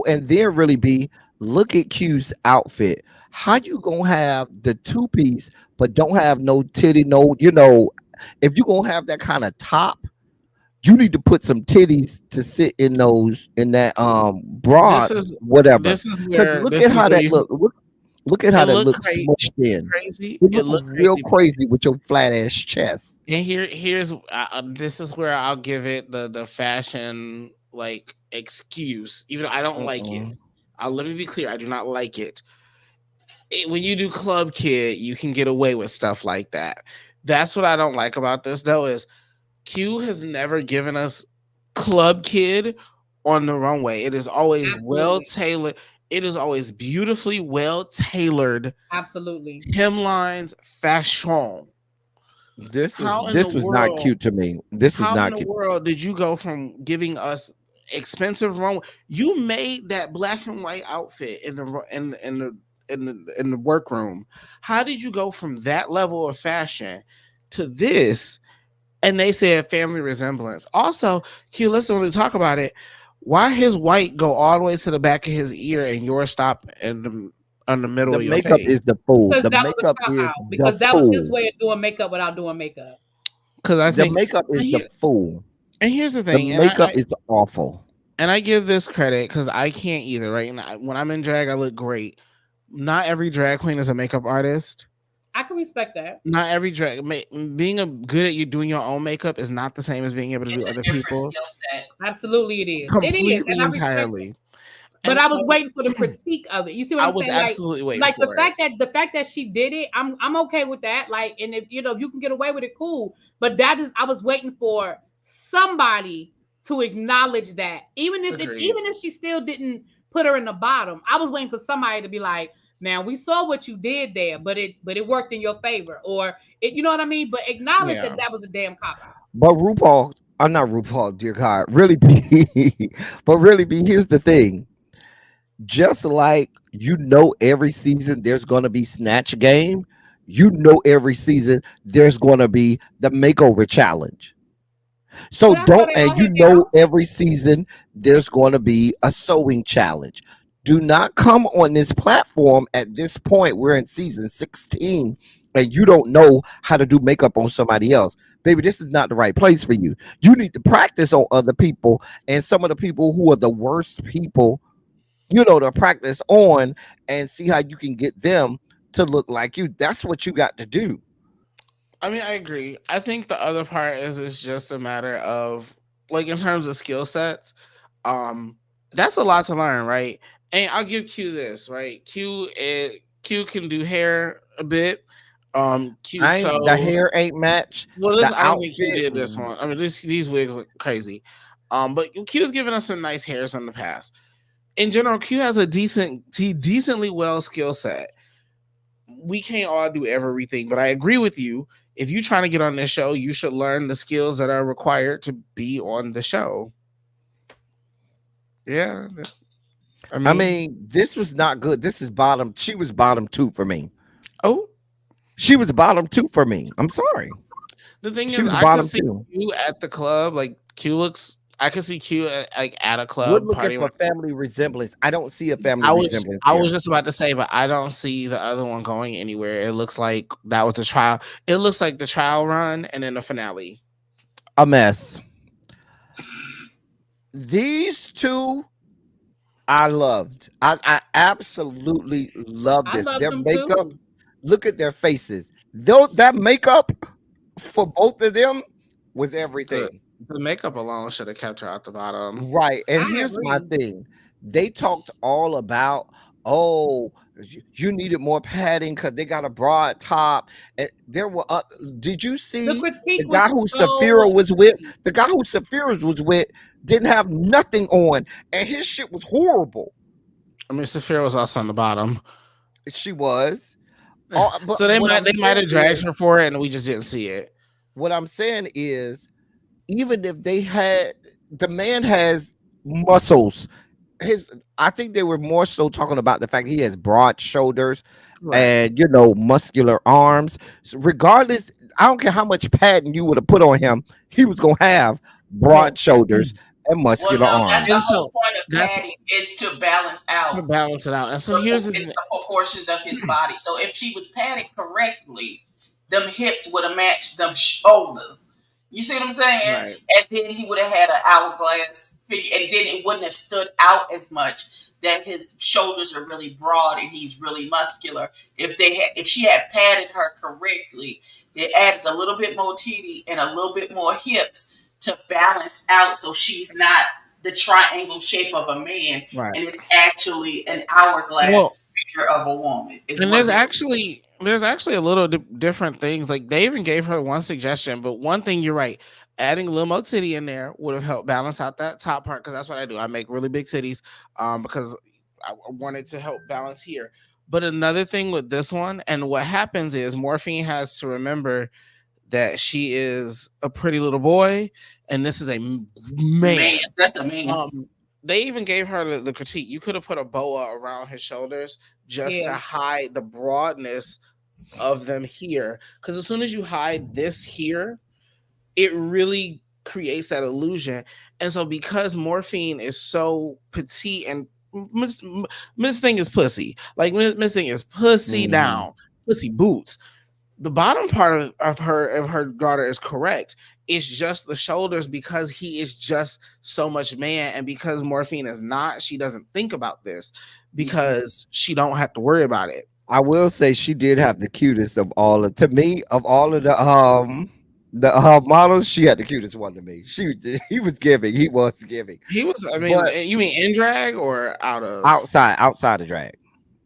and then really be look at Q's outfit. How you gonna have the 2-piece but don't have no titty, no, if you gonna have that kind of top, you need to put some titties to sit in that bra, whatever. this is Because where look this at is how where that you look. Look at how it that looked looks smushed in. crazy. It It look looked real crazy. crazy with your flat ass chest. And here's this is where I'll give it the fashion like excuse, even though I don't like it. Let me be clear, I do not like it. When you do Club Kid, you can get away with stuff like that. That's what I don't like about this though, is Q has never given us Club Kid on the runway. It is always well tailored. It is always beautifully well tailored. Absolutely. Hemlines, fashion. This was not cute to me. This was How not in the cute. world did you go from giving us expensive runway? You made that black and white outfit in the workroom. How did you go from that level of fashion to this? And they said family resemblance. Also, Q, let's only talk about it. Why his white go all the way to the back of his ear and yours stop in the middle The of your makeup face? is the fool. Because The that was a makeup cop is out. the Because that was his fool. way of doing makeup without doing makeup. Because I The think makeup is the fool. And here's the The thing. And makeup is awful. And I give this credit because I can't either, right? And when I'm in drag, I look great. Not every drag queen is a makeup artist. I can respect that. Not every drag being good at you doing your own makeup is not the same as being able to It's do a other different people's. skill set. Absolutely, it is. Completely, It is, and I respect entirely. it. But I was waiting for the critique of it. You see what I I'm was saying? absolutely waiting like for the fact that she did it, I'm okay with that. Like, and if if you can get away with it, cool. But I was waiting for somebody to acknowledge that, even if she still didn't put her in the bottom. I was waiting for somebody to be like, man, we saw what you did there, but it worked in your favor, or it, you know what I mean? But acknowledge that was a damn cop out. But RuPaul, I'm not RuPaul, dear God, really be, but really be. Here's the thing. Just like every season there's gonna be Snatch Game, every season there's gonna be the makeover challenge. So every season there's gonna be a sewing challenge. Do not come on this platform at this point. We're in season 16 and you don't know how to do makeup on somebody else. Baby, this is not the right place for you. You need to practice on other people, and some of the people who are the worst people, to practice on and see how you can get them to look like you. That's what you got to do. I mean, I agree. I think the other part is it's just a matter of, like, in terms of skill sets, that's a lot to learn, right? And I'll give Q this, right? Q can do hair a bit. The hair ain't match. Well, I don't think Q did this one. I mean, these wigs look crazy. But Q's given us some nice hairs in the past. In general, Q has a decently well skill set. we can't all do everything, but I agree with you. If you're trying to get on this show, you should learn the skills that are required to be on the show. Yeah. I mean, this was not good. This is bottom. She was bottom 2 for me. Oh, she was bottom 2 for me. I'm sorry. The thing She is, was I bottom could see 2. Q at the club. Like Q looks. I could see Q at a club. We're looking for family resemblance. I don't see a family resemblance. I was just about to say, but I don't see the other one going anywhere. It looks like that was the trial. It looks like the trial run and then the finale. A mess. These two, I loved. I absolutely loved this. Their makeup. Too. Look at their faces. Though that makeup for both of them was everything. The makeup alone should have kept her at the bottom. Right. And here's my thing. They talked all about, oh, you needed more padding because they got a broad top. And there were did you see the guy who Saphira was with? The guy who Saphira was with didn't have nothing on, and his shit was horrible. I mean, Saphira was also on the bottom. She was. So they might have dragged her for it, and we just didn't see it. What I'm saying is, even if they had, the man has muscles. I think they were more so talking about the fact he has broad shoulders and muscular arms. So regardless, I don't care how much padding you would have put on him, he was gonna have broad shoulders and muscular arms. That's the whole point of padding is to balance out. To balance it out. And so here's the proportions of his body. So if she was padded correctly, them hips would have matched them shoulders. You see what I'm saying? Right. And then he would have had an hourglass figure, and then it wouldn't have stood out as much that his shoulders are really broad and he's really muscular. If she had padded her correctly, they added a little bit more titty and a little bit more hips to balance out, so she's not the triangle shape of a man, and it's actually an hourglass figure of a woman. And there's actually a little different things. Like they even gave her one suggestion, but one thing you're right, adding a little more titty in there would have helped balance out that top part, because that's what I do. I make really big titties because I wanted to help balance here. But another thing with this one, and what happens is Morphine has to remember that she is a pretty little boy and this is a man. That's a man. They even gave her the critique. You could have put a boa around his shoulders just to hide the broadness of them here. Because as soon as you hide this here, it really creates that illusion. And so because Morphine is so petite and Miss Thing is pussy. Like Miss Thing is pussy down, pussy boots. The bottom part of her daughter is correct. It's just the shoulders, because he is just so much man, and because Morphine is not, she doesn't think about this because she don't have to worry about it. I will say she did have the cutest of all of the models. She had the cutest one to me. He was giving. He was. I mean, you mean in drag or outside of drag?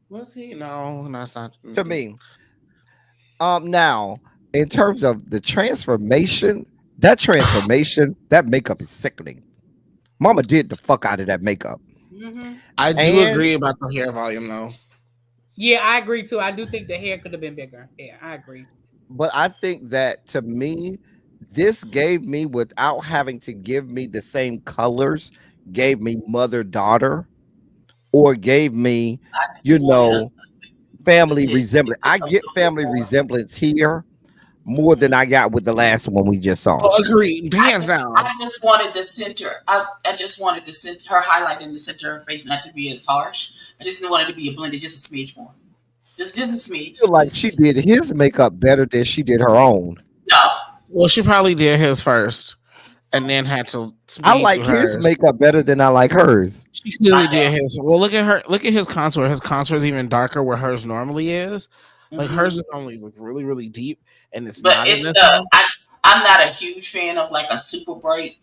Was he? No, that's not to me. Now, in terms of the transformation, that makeup is sickening. Mama did the fuck out of that makeup. I do agree about the hair volume, though. Yeah, I agree too. I do think the hair could have been bigger. Yeah, I agree. But I think that to me, this gave me, without having to give me the same colors, gave me mother-daughter, or gave me, family resemblance. I get family resemblance here more than I got with the last one we just saw. Oh, agreed. Hands down. I just wanted the center. I just wanted the center, her highlight in the center of her face not to be as harsh. I just wanted it to be a blended, just a smidge more. Just a smidge. I feel like she did his makeup better than she did her own. No. Well, she probably did his first and then had to. I like his makeup better than I like hers. She clearly did his. Well, look at her. Look at his contour. His contour is even darker where hers normally is. Like hers is normally like really, really deep, and it's not. I'm not a huge fan of like a super bright.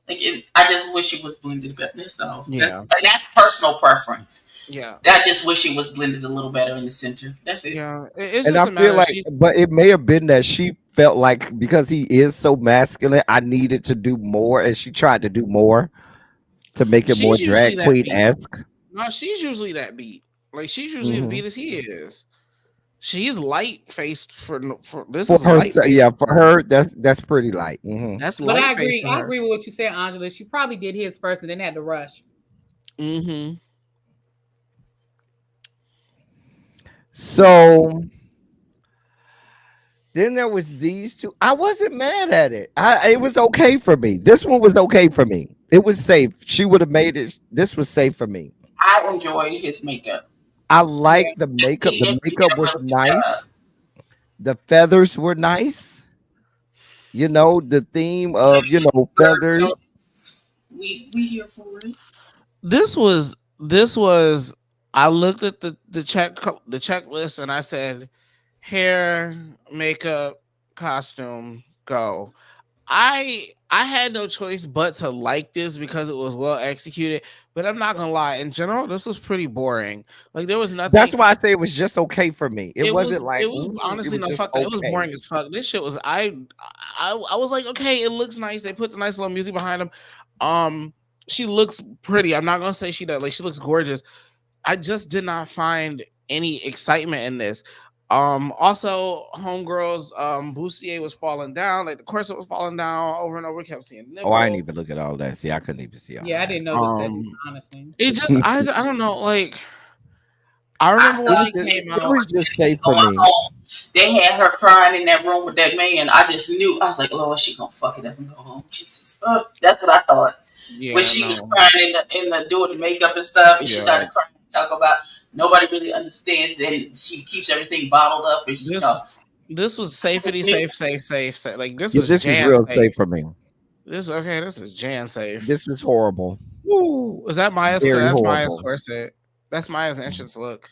I just wish it was blended better. So that's personal preference. Yeah, I just wish it was blended a little better in the center. That's it. Yeah, and I feel like, but it may have been that she felt like because he is so masculine, I needed to do more, and she tried to do more to make it more drag queen-esque. No, she's usually that beat. Like she's usually as beat as he is. She's light faced for this For is her, light faced. yeah, for her, that's pretty light. That's But I light faced agree. for I her. agree with what you said, Angela. She probably did his first and then had to rush. Mm-hmm. So then there was these two. I wasn't mad at it. It was okay for me. This one was okay for me. It was safe. She would have made it. This was safe for me. I enjoyed his makeup. I like the makeup. He The did makeup a was really good nice. job. The feathers were nice. You know, the theme of, feathers. We here for it. This was I looked at the checklist and I said hair, makeup, costume, go. I had no choice but to like this because it was well executed. But I'm not gonna lie, in general, this was pretty boring. Like there was nothing. That's why I say it was just okay for me. It wasn't like it was honestly it was no just fuck that. It was okay. boring as fuck. This shit was I was like, okay, it looks nice. They put the nice little music behind them. She looks pretty. I'm not gonna say she does. Like she looks gorgeous. I just did not find any excitement in this. Also homegirls, Bustier was falling down, like the corset was falling down over and over. Kept seeing nipple. Oh, I didn't even look at all that. See, I couldn't even see all Yeah, that. I didn't notice that, honestly. It just I don't know, like I remember when it came out. It was just safe for me. They had her crying in that room with that man. I just knew. I was like, Lord, she gonna fuck it up and go home. Jesus, that's what I thought. Yeah, when she was crying in the doing the makeup and stuff, and she started crying, talk about nobody really understands that she keeps everything bottled up. And this was safety, safe. Like this Yeah, was this was real safe for me. This is Jan safe. This was horrible. Woo. Is that Maya's? Very That's horrible. Maya's corset. That's Maya's entrance look.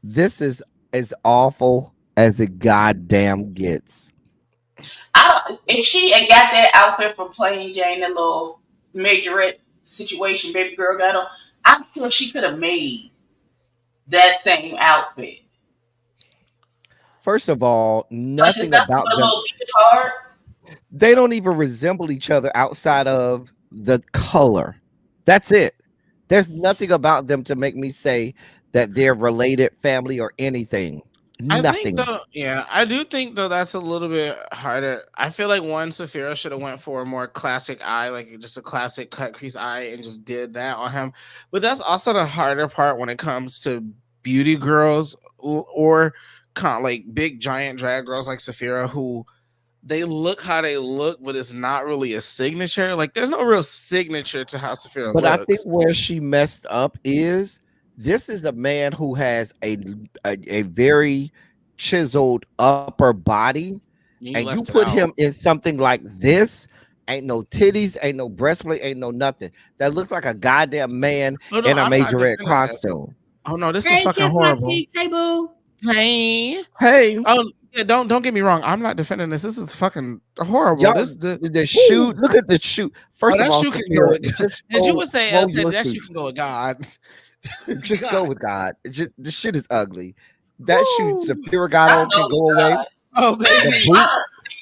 This is as awful as it goddamn gets. If she had got that outfit from Plain Jane, that little majorette situation baby girl got on, I'm sure she could have made that same outfit. First of all, nothing about them. They don't even resemble each other outside of the color. That's it. There's nothing about them to make me say that they're related, family, or anything. Nothing. I do think though that's a little bit harder. I feel like Saphira should have went for a more classic eye, like just a classic cut crease eye, and just did that on him. But that's also the harder part when it comes to beauty girls or like big giant drag girls like Saphira, who they look how they look, but it's not really a signature. Like there's no real signature to how Saphira looks. I think where she messed up is this is a man who has a very chiseled upper body, and you put him in something like this. Ain't no titties, ain't no breastplate, ain't no nothing. That looks like a goddamn man in a majorette costume. Oh no, this is fucking horrible. Hey, boo. Hey. Oh yeah, don't get me wrong. I'm not defending this. This is fucking horrible. The shoe. Look at the shoe. First of all, shoe can go with God. As you would say, that shoe can go with God. Just go with God. The shit is ugly. That shoe, Saphira got on, can go away. Oh, baby.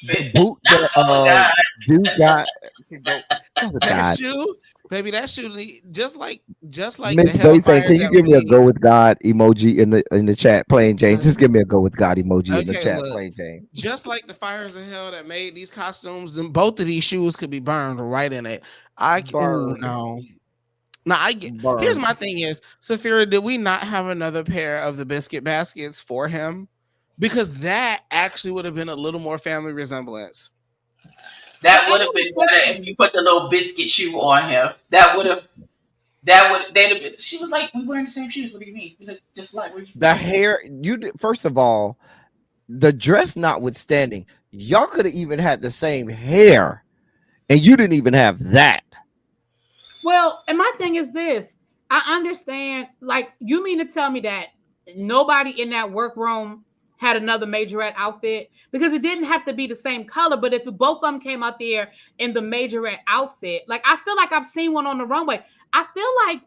The boot that dude got can go with that God. Shoe, baby, that shoe, just like Miss the Boyfriend, can you give me a go with God emoji in the chat, Plain Jane? Just give me a go with God emoji in the chat, Plain Jane. Just like the fires in hell that made these costumes, and both of these shoes could be burned right in it. No. Now here's my thing is, Saphira, did we not have another pair of the biscuit baskets for him? Because that actually would have been a little more family resemblance. That would have been better if you put the little biscuit shoe on him. They'd have been. She was like, "We wearing the same shoes. What do you mean?" He's like, "Just like the hair." First of all, the dress notwithstanding, y'all could have even had the same hair, and you didn't even have that. Well, and my thing is this: I understand. Like, you mean to tell me that nobody in that workroom had another majorette outfit? Because it didn't have to be the same color, but if both of them came out there in the majorette outfit, like I feel like I've seen one on the runway. I feel like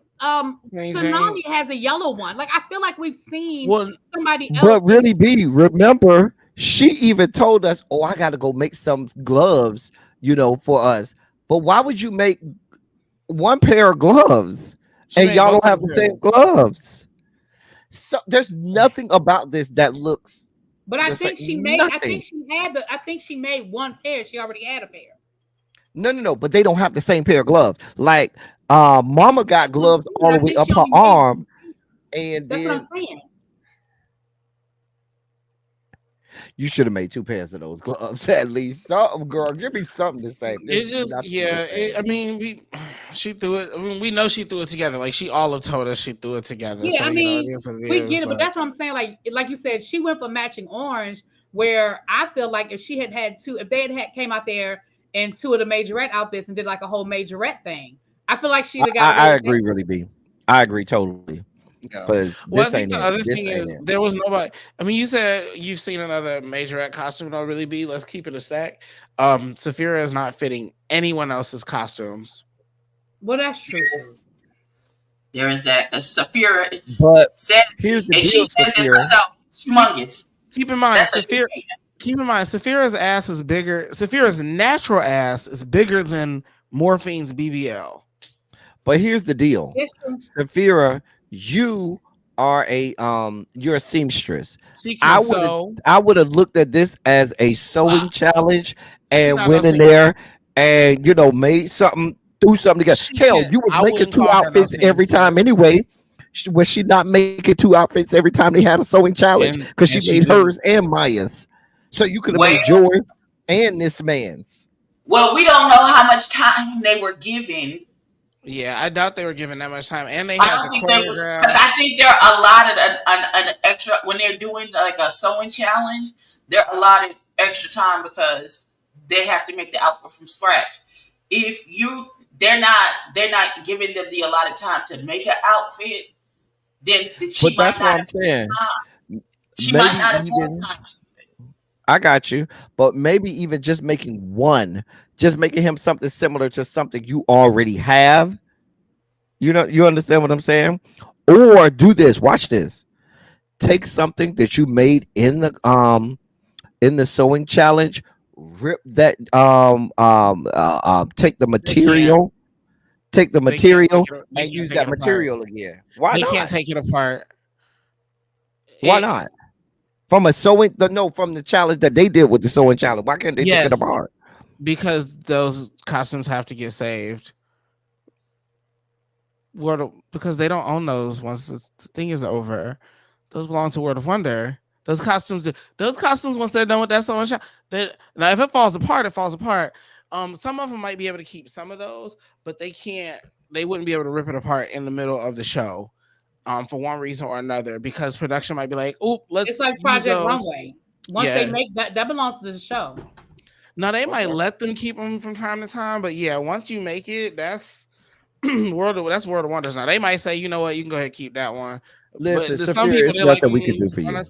Tsunami has a yellow one. Like I feel like we've seen somebody else. But really, remember, she even told us, "Oh, I got to go make some gloves, for us." But why would you make one pair of gloves and y'all don't have the same gloves? So there's nothing about this that looks But I think she made. I think she had the. I think she made one pair. She already had a pair. No. But they don't have the same pair of gloves. Like, Mama got gloves all the way up her arm, and that's then what I'm saying. you should have made 2 pairs of those gloves at least. Something, girl, give me something to say. It's just I mean, she threw it. I mean, we know she threw it together. Like she all have told us she threw it together. Yeah, so, I mean, we get it, but but that's what I'm saying. Like you said, she went for matching orange. Where I feel like if she had two, if they had came out there in 2 of the majorette outfits and did like a whole majorette thing, I feel like she'd have got. I agree, really, B. I agree totally. Because I think the other thing is there was nobody. I mean, you said you've seen another majorette costume. Don't really be. Let's keep it a stack. Saphira is not fitting anyone else's costumes. Well, that's true. There is that because Saphira said, here's the and deal, she says it's humongous. Keep in mind, Saphira's ass is bigger. Saphira's natural ass is bigger than Morphine's BBL. But here's the deal, Saphira, you are you're a seamstress. I would have looked at this as a sewing challenge and went in there and made something, threw something together. Hell, you was making 2 outfits every time anyway. Was she not making 2 outfits every time they had a sewing challenge? Because she made hers and Maya's. So you could have made yours and this man's. Well, we don't know how much time they were given. Yeah, I doubt they were given that much time, and they had to choreograph. Because I think they're allotted an extra when they're doing like a sewing challenge. They're allotted extra time because they have to make the outfit from scratch. If they're not giving them the allotted time to make an outfit, then she might not have saying. She might not have time. I got you, but maybe even just making one, just making him something similar to something you already have. You understand what I'm saying? Or do this. Watch this. Take something that you made in the sewing challenge, rip that take the material, and use that material again. Why not? They can't take it apart. Why not? From a sewing, from the challenge that they did with the sewing challenge. Why can't they take it apart? Because those costumes have to get saved. Because they don't own those once the thing is over. Those belong to World of Wonder. Those costumes, once they're done with that sewing challenge, now if it falls apart, it falls apart. Some of them might be able to keep some of those, but they can't. They wouldn't be able to rip it apart in the middle of the show. For one reason or another, because production might be like, "Oh, let's." It's like Project Runway. Once they make that belongs to the show. Now they might let them keep them from time to time, but yeah, once you make it, that's World of Wonders. Now they might say, you know what, you can go ahead and keep that one. Listen, but some people, there's nothing we can do for you.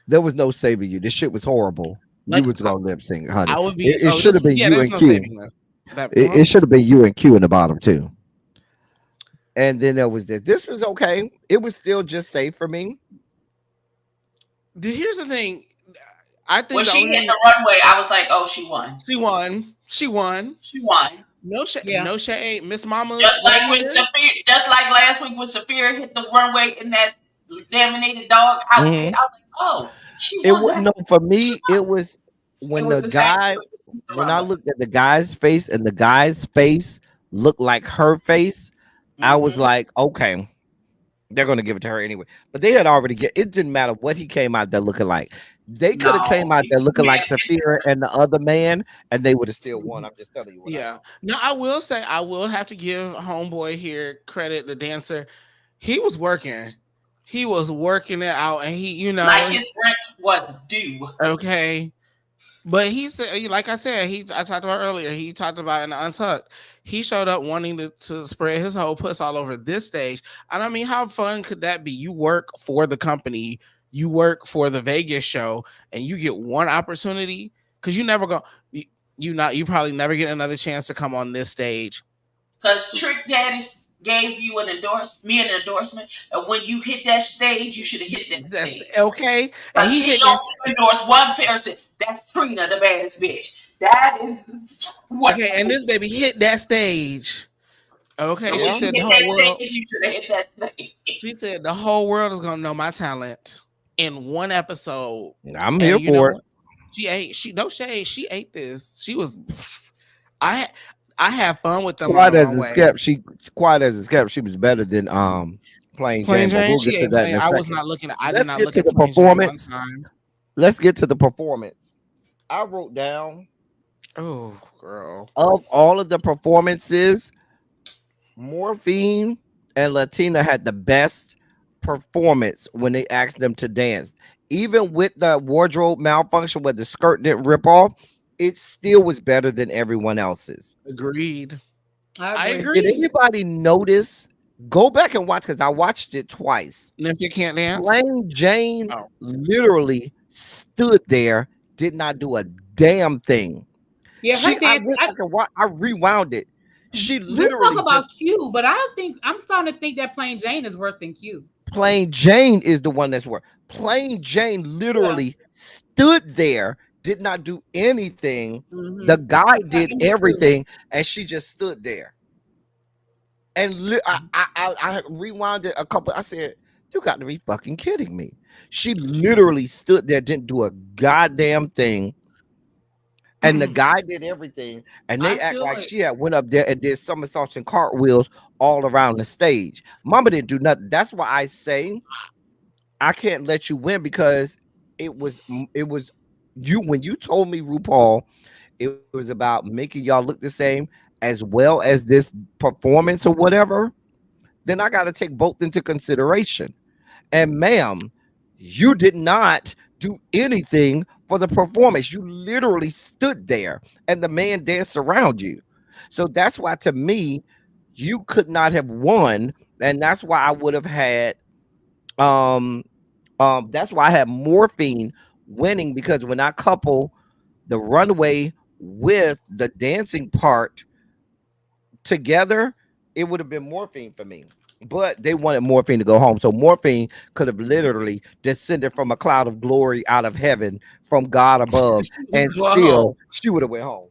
There was no saving you. This shit was horrible. You was gonna lip sync, honey. It should have been you and Q. It should have been you and Q in the bottom too. And then there was this. This was okay. It was still just safe for me. Here's the thing. I think when she hit the runway, I was like, "Oh, she won. She won. No shade, Miss Mama. Just like last week when Saphira hit the runway in that laminated dog outfit. I was like, "Oh, she won." For me, it was when the guy. When I looked at the guy's face and the guy's face looked like her face. I was like, okay, they're gonna give it to her anyway. But they had already it didn't matter what he came out there looking like. They could have came out there looking like Saphira and the other man, and they would have still won. I'm just telling you. Now I will say I will have to give homeboy here credit, the dancer. He was working. He was working it out, and he, like his rent was due. Okay. But he said, like I said, I talked about earlier, he talked about in the Untucked, he showed up wanting to spread his whole puss all over this stage. And I mean, how fun could that be? You work for the company, you work for the Vegas show, and you get one opportunity because you never go, you probably never get another chance to come on this stage. Because Trick Daddy gave you an endorsement, and when you hit that stage, you should have hit that stage. Okay, and he only endorsed one person. That's Trina, the baddest bitch. That is okay. And this baby hit that stage. Okay, she said the whole world. You should have hit that stage. She said the whole world is gonna know my talent, in one episode. I'm here for it. She ate. No shade. She ate this. She was. I have fun with them. Quiet as a skep. She was better than Plain Jane. But we'll get to that in a second. I was not looking at. I Let's did not get look to at the Plain performance. Jane one time. Let's get to the performance. I wrote down. Oh, girl. Of all of the performances, Morphine and Latina had the best performance when they asked them to dance. Even with the wardrobe malfunction where the skirt didn't rip off, it still was better than everyone else's. Agreed. I agree. Did anybody notice? Go back and watch, because I watched it twice. And if you can't dance, Plain Jane literally stood there, did not do a damn thing. Yeah, her dance. I rewound it. She literally talk about Q, but I'm starting to think that Plain Jane is worse than Q. Plain Jane is the one that's worse. Plain Jane literally stood there, did not do anything. Mm-hmm. The guy did everything, and she just stood there. And I rewound it a couple. I said, "You got to be fucking kidding me!" She literally stood there, didn't do a goddamn thing. And the guy did everything, and they act like she had went up there and did somersaults and cartwheels all around the stage. Mama didn't do nothing. That's why I say I can't let you win, because it was you when you told me, RuPaul, it was about making y'all look the same as well as this performance or whatever. Then I got to take both into consideration. And ma'am, you did not do anything for the performance. You literally stood there and the man danced around you. So that's why, to me, you could not have won. And that's why I would have had that's why I had Morphine winning, because when I couple the runway with the dancing part together, it would have been Morphine for me. But they wanted Morphine to go home. So Morphine could have literally descended from a cloud of glory out of heaven from God above, and still she would have went home.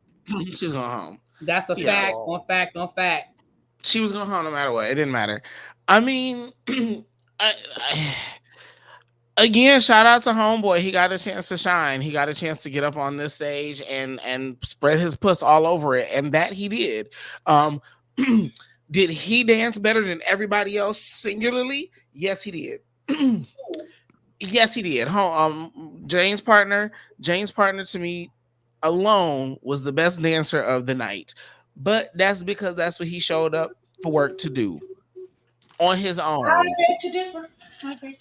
She was going home. That's a fact on fact on fact. She was going home no matter what. It didn't matter. I mean, again, shout out to Homeboy. He got a chance to shine. He got a chance to get up on this stage and spread his puss all over it. And that he did. Did he dance better than everybody else singularly? Yes, he did. Yes, he did. Jane's partner to me alone was the best dancer of the night. But that's because that's what he showed up for work to do on his own. I beg to differ.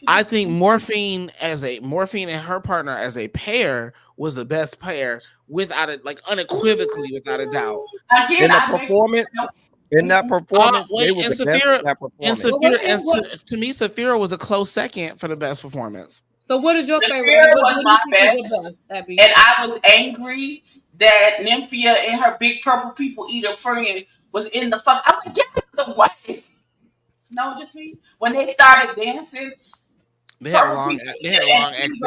I think Morphine and her partner as a pair was the best pair, without it, like unequivocally, without a doubt. Again, in that performance, they was the best in that performance. To me, Saphira was a close second for the best performance. So what is your favorite? Saphira was my best, and I was angry that Nymphia and her big purple people eater friend was in the fuck. I'm like, get out of the way. No, just me. When they started dancing, they had a long exit.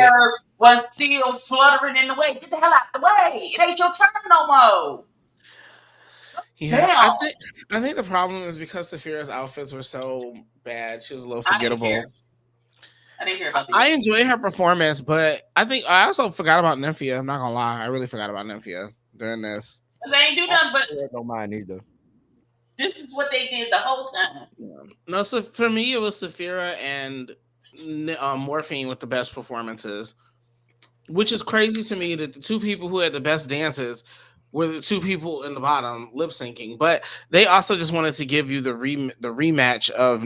Was still fluttering in the way. Get the hell out of the way. It ain't your turn no more. Yeah, I think the problem is because Saphira's outfits were so bad. She was a little forgettable. I didn't hear about that. I enjoyed her performance, but I also forgot about Nymphia. I'm not gonna lie. I really forgot about Nymphia during this. They ain't do nothing but no mind either. This is what they did the whole time. No, so for me, it was Saphira and Morphine with the best performances, which is crazy to me that the two people who had the best dances were the two people in the bottom lip syncing. But they also just wanted to give you the rematch of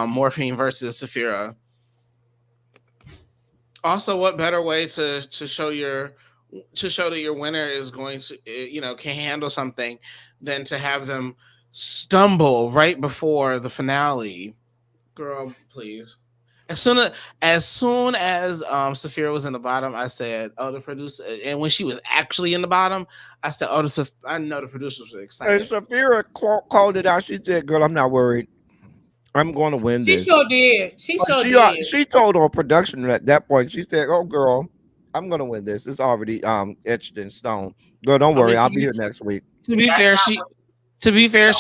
Morphine versus Saphira. Also, what better way to show that your winner is going to, can handle something than to have them stumble right before the finale. Girl, please. As soon as Saphira was in the bottom, I said, "Oh, the producer." And when she was actually in the bottom, I said, "Oh, I know the producers were excited." And Saphira called it out. She said, "Girl, I'm not worried. I'm going to win this." She sure did. She told our production at that point. She said, "Oh, girl, I'm going to win this. It's already etched in stone. Girl, don't worry. I'll be here next week." To be fair,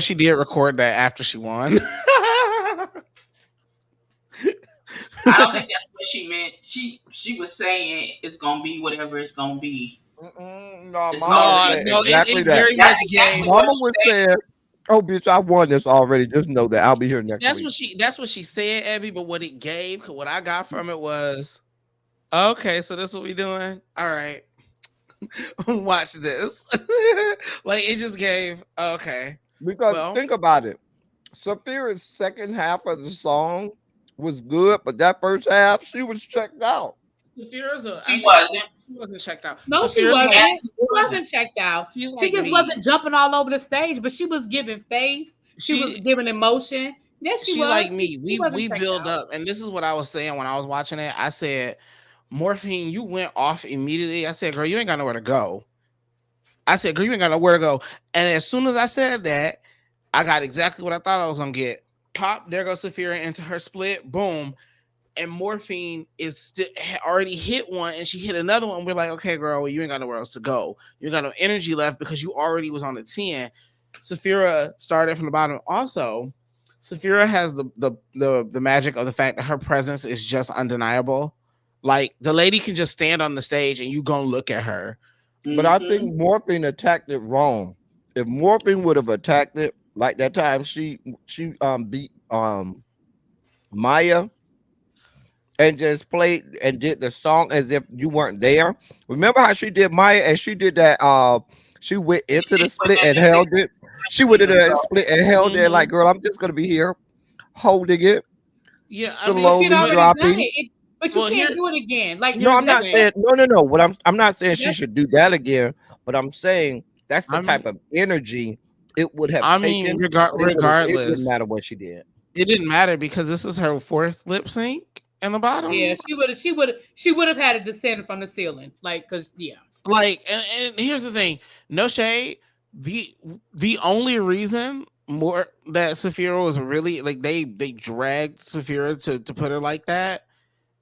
she did record that after she won. I don't think that's what she meant. She was saying it's gonna be whatever it's gonna be. No, It's Mama already. said No, exactly it that. very much That's gave. exactly what Mama she was said. saying, "Oh, bitch, I won this already. Just know that I'll be here next week." That's what she said, Abby. But what it gave, 'cause what I got from it was, okay, so this is what we doing. All right, watch this. Like it just gave. Okay, Because well, think about it, Saphira's second half of the song was good, but that first half she was checked out. Saphira's She wasn't. she wasn't checked out. No, she Saphira's wasn't. like Yes, She wasn't checked out. she's She like just me. wasn't jumping all over the stage, but she was giving face. She was giving emotion. Yes, she She was. like me. She wasn't We checked build out. up, and this is what I was saying when I was watching it. I said, Morphine, you went off immediately. I said, girl, you ain't got nowhere to go. I said, girl, you ain't got nowhere to go. And as soon as I said that, I got exactly what I thought I was gonna get. Pop, there goes Saphira into her split. Boom. And Morphine is still already hit one, and she hit another one. We're like, okay, girl, well, you ain't got nowhere else to go. You ain't got no energy left because you already was on the 10. Saphira started from the bottom. Also, Saphira has the magic of the fact that her presence is just undeniable. Like the lady can just stand on the stage and you gonna look at her. But I think Morphine attacked it wrong. If Morphine would have attacked it like that time she beat Maya and just played and did the song as if you weren't there. Remember how she did Maya and she did that she went into the split and held it. She went into the split and held it like, girl, I'm just gonna be here holding it. Yeah, She'd already done it. But you can't do it again. Like no, I'm not saying no. What I'm not saying she should do that again, but I'm saying that's the type of energy it would have taken. Regardless, it wouldn't matter what she did. It didn't matter because this is her fourth lip sync in the bottom. Yeah, she would have had to descend from the ceiling. Like, cause Like, and here's the thing, no shade. The only reason more that Saphira was really like they dragged Saphira to put her like that.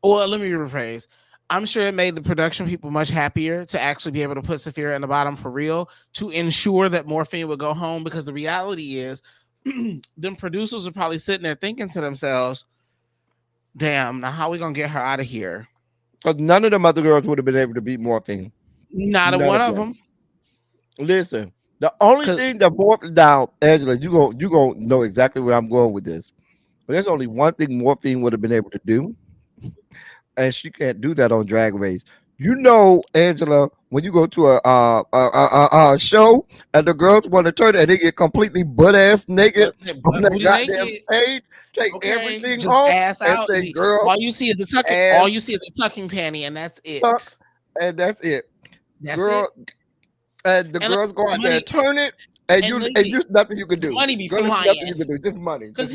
Well, let me rephrase. I'm sure it made the production people much happier to actually be able to put Saphira in the bottom for real to ensure that Morphine would go home, because the reality is them producers are probably sitting there thinking to themselves, damn, now how are we gonna get her out of here? Because none of them other girls would have been able to beat Morphine. Not one of them. Listen, the only thing that Morphine down, Angela, you gonna know exactly where I'm going with this. But there's only one thing Morphine would have been able to do, and she can't do that on Drag Race. You know, Angela, when you go to a show and the girls want to turn and they get completely butt ass naked on that goddamn stage, take everything just off ass and out. say, "Girl, all you see is a tucking. All you see is a tucking panty, and that's it. And that's it, that's girl." It. And the girls go out there and turn it, and there's nothing you can do. Money be Girl, flying. nothing you can do. Just money. Because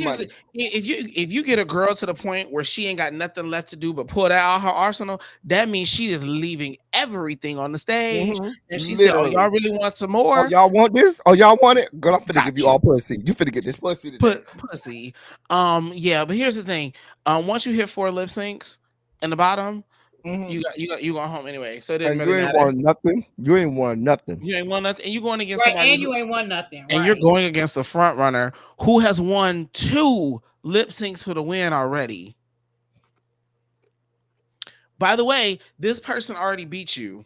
if you get a girl to the point where she ain't got nothing left to do but pull that out her arsenal, that means she is leaving everything on the stage. And she said, "Oh, y'all really want some more? Oh, y'all want this? Oh, y'all want it? Girl, I'm finna give you all pussy. You finna get this pussy today." Pussy. Yeah, but here's the thing. Once you hit 4 lip syncs in the bottom, you going home anyway. So it didn't really matter. Won nothing. You ain't won nothing. You ain't won nothing. And you going against somebody, and you ain't won nothing. And you're going against the front runner who has won 2 lip syncs for the win already. By the way, this person already beat you.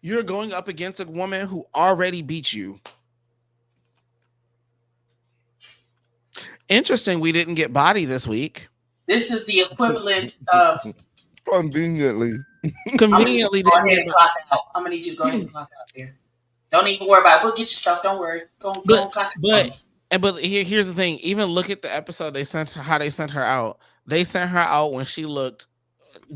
You're going up against a woman who already beat you. Interesting, we didn't get Body this week. This is the equivalent of conveniently. Conveniently, go ahead and clock out. I'm gonna need you to go ahead and clock out there. Don't even worry about it. We'll get your stuff. Don't worry. Go clock out. But here's the thing. Even look at the episode they sent her, how they sent her out. They sent her out when she looked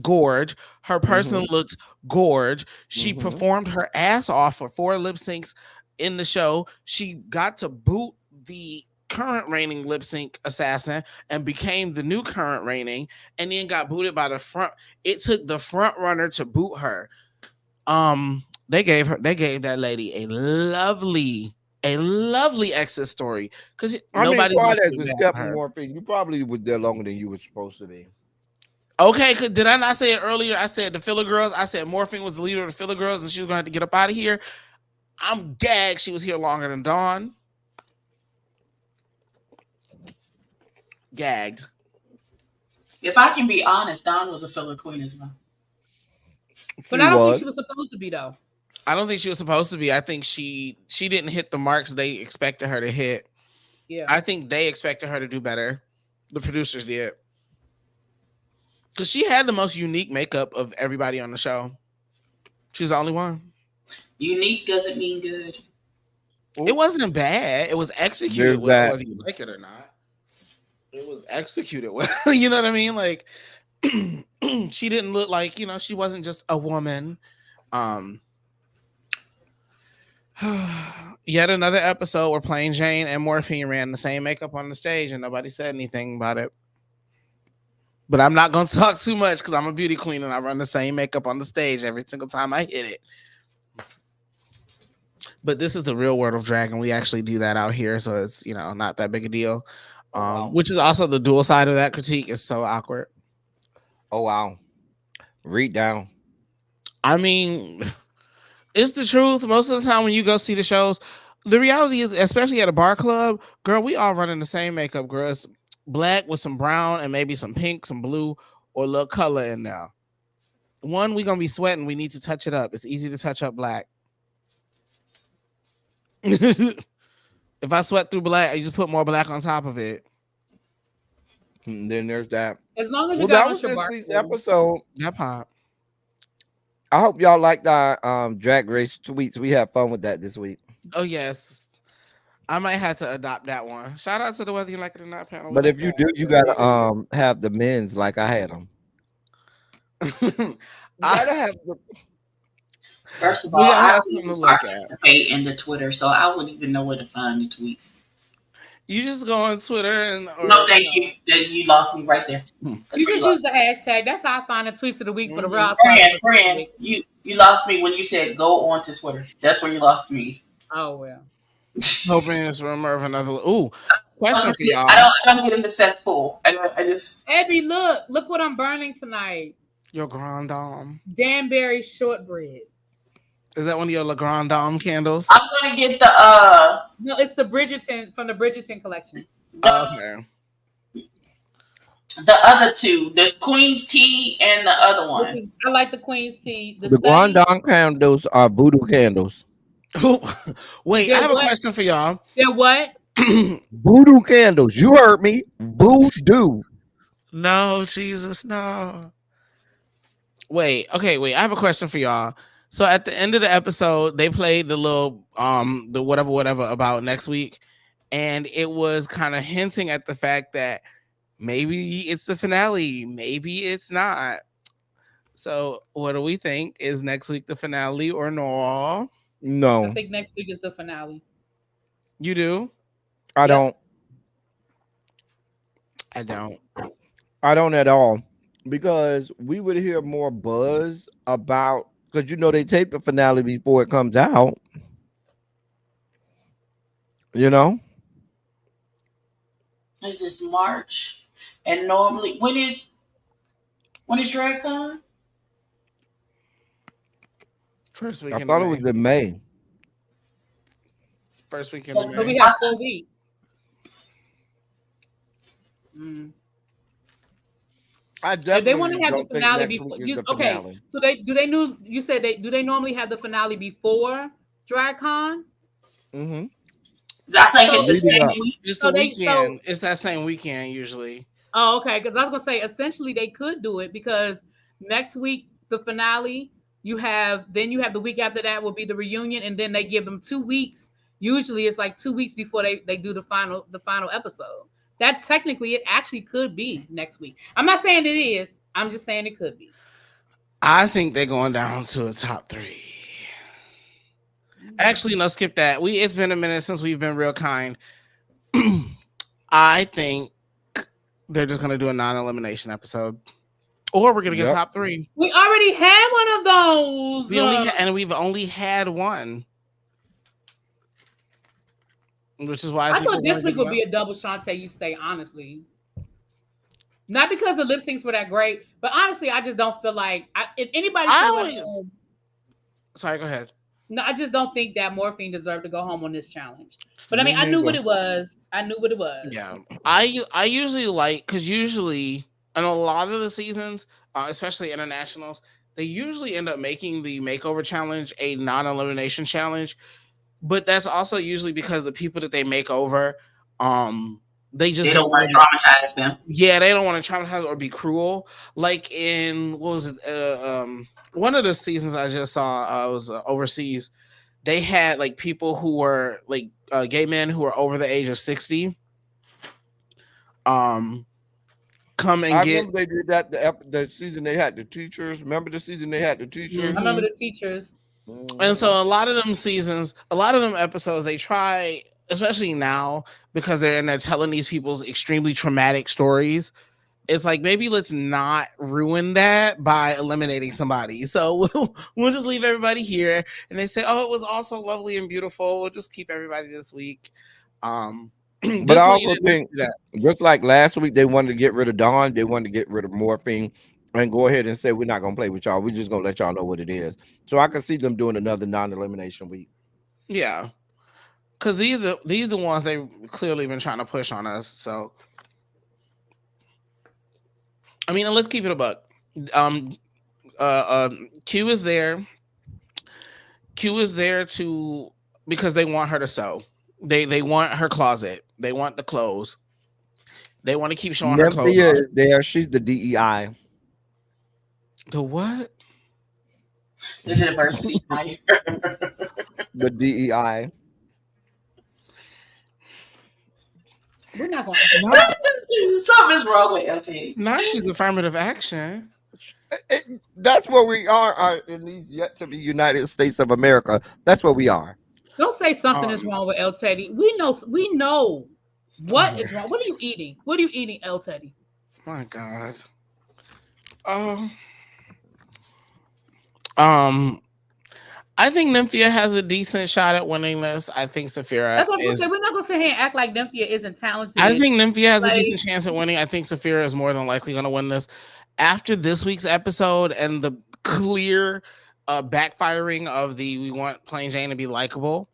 gorge. Her person looked gorge. She performed her ass off for 4 lip syncs in the show. She got to boot the current reigning lip sync assassin and became the new current reigning, and then got booted by the front. It took the front runner to boot her. They gave that lady a lovely exit story, because nobody. You probably was there longer than you were supposed to be. Okay, did I not say it earlier? I said the filler girls. I said Morphine was the leader of the filler girls, and she was going to have to get up out of here. I'm gagged. She was here longer than Dawn. Gagged. If I can be honest, Dawn was a filler queen as well. But I don't think she was supposed to be though. I don't think she was supposed to be. I think she didn't hit the marks they expected her to hit. Yeah. I think they expected her to do better. The producers did. Because she had the most unique makeup of everybody on the show. She was the only one. Unique doesn't mean good. It wasn't bad. It was executed well, whether you like it or not. It was executed well. You know what I mean? Like, she didn't look like, she wasn't just a woman. Yet another episode where Plain Jane and Morphine ran the same makeup on the stage and nobody said anything about it. But I'm not going to talk too much because I'm a beauty queen and I run the same makeup on the stage every single time I hit it. But this is the real world of drag and we actually do that out here. So it's, not that big a deal. Which is also the dual side of that critique is so awkward. Oh, wow. Read down. I mean, it's the truth. Most of the time when you go see the shows, the reality is, especially at a bar club, girl, we all running the same makeup, girl. It's black with some brown and maybe some pink, some blue, or a little color in there. One, we're going to be sweating. We need to touch it up. It's easy to touch up black. If I sweat through black, you just put more black on top of it. And then there's that. As long as you got on your this week's episode. That pop. I hope y'all liked our Drag Race tweets. We had fun with that this week. Oh, yes. I might have to adopt that one. Shout out to the Whether You Like It or Not panel. But if you do, you gotta have the men's like I had them. You gotta have the... First of all, I don't participate in the Twitter, so I wouldn't even know where to find the tweets. You just go on Twitter and... No, thank you. You lost me right there. You just use the hashtag. That's how I find the tweets of the week for the Raw. Friend, you lost me when you said go on to Twitter. That's where you lost me. Oh, well. Hoping it's rumor of another... Ooh, question for y'all. I don't get in the cesspool. I just... Abby, look what I'm burning tonight. Your Grand Dame. Danbury shortbread. Is that one of your La Grande Dame candles? I'm gonna get the No, it's the Bridgerton from the Bridgerton collection. Okay. The other two, the Queen's Tea and the other one. I like the Queen's Tea. The Grand Dame candles are voodoo candles. Wait, I have a question for y'all. They're what? Voodoo candles. You heard me. Voodoo. No, Jesus, no. Wait. I have a question for y'all. So at the end of the episode, they played the little the whatever about next week, and it was kind of hinting at the fact that maybe it's the finale, maybe it's not. So what do we think? Is next week the finale or no? No. I think next week is the finale. You do? I don't. I don't. I don't at all. Because we would hear more buzz about, because they tape the finale before it comes out. Is this March? And normally when is DragCon? First week. I thought it was in May. First weekend. So we have 4 weeks. I definitely they want to have the finale before. Okay, so you said do they normally have the finale before DragCon? Mm-hmm. I think it's the same week. It's the weekend. It's that same weekend usually. Oh, okay. Because I was gonna say essentially they could do it because next week the finale you have the week after that will be the reunion, and then they give them 2 weeks. Usually it's like 2 weeks before they do the final episode. That technically it actually could be next week. I'm not saying it is. I'm just saying it could be. I think they're going down to a top 3. Actually, no, skip that. It's been a minute since we've been real kind. I think they're just gonna do a non-elimination episode, or we're gonna get top 3. We already had one of those. We've only had one, which is why I thought this week would be a double Shantae You Stay. Honestly, not because the lip syncs were that great, but honestly, I just don't feel like if anybody. Sorry, go ahead. No, I just don't think that Morphine deserved to go home on this challenge. But I knew what it was. Yeah, I usually like, because usually And a lot of the seasons, especially internationals, they usually end up making the makeover challenge a non-elimination challenge. But that's also usually because the people that they make over, they just They don't don't want want to traumatize them. Yeah, they don't want to traumatize or be cruel. Like in what was it? One of the seasons I just saw was overseas. They had like people who were like gay men who were over the age of 60. Come and I get. remember they did that the season they had the teachers. Remember the season they had the teachers? I remember the teachers. And so a lot of them seasons, a lot of them episodes, they try, especially now because they're telling these people's extremely traumatic stories. It's like maybe let's not ruin that by eliminating somebody. So we'll just leave everybody here, and they say, "Oh, it was also lovely and beautiful. We'll just keep everybody this week." But I also think just like last week, they wanted to get rid of Dawn, they wanted to get rid of Morphine, and go ahead and say we're not gonna play with y'all. We're just gonna let y'all know what it is. So I can see them doing another non-elimination week. Yeah, because these are the ones they've clearly been trying to push on us. So I mean, let's keep it a buck. Q is there. Q is there because they want her to sew. They want her closet. They want the clothes. They want to keep showing her clothes off. Is there. She's the DEI. The what? The diversity. The DEI. We're not going to. Something's wrong with LT. Now she's affirmative action. That's where we are in these yet to be United States of America. That's where we are. Don't say something is wrong with El Teddy. We know what is wrong. What are you eating? What are you eating, El Teddy? My God. I think Nymphia has a decent shot at winning this. I think Saphira. That's what I'm saying. We're not gonna sit here and act like Nymphia isn't talented. I think Nymphia has a decent chance at winning. I think Saphira is more than likely gonna win this. After this week's episode and the clear backfiring of the we want Plain Jane to be likable,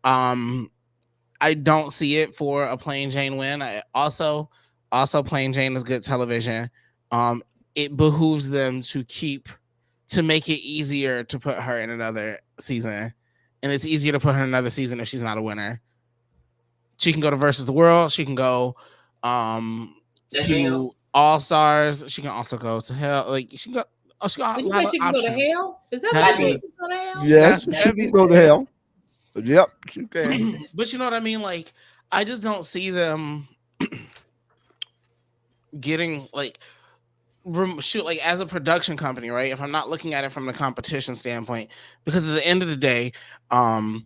I don't see it for a Plain Jane win. Also Plain Jane is good television. It behooves them to make it easier to put her in another season, and it's easier to put her in another season if she's not a winner. She can go to Versus the World. She can go to All Stars. She can also go to Hell. Like she can go. Oh, she got a lot of she can options. go to Hell? Is that what she can go to Hell? Yes, she can go to Hell. Yep, she can. But you know what I mean? Like, I just don't see them getting like as a production company, right? If I'm not looking at it from the competition standpoint, because at the end of the day, World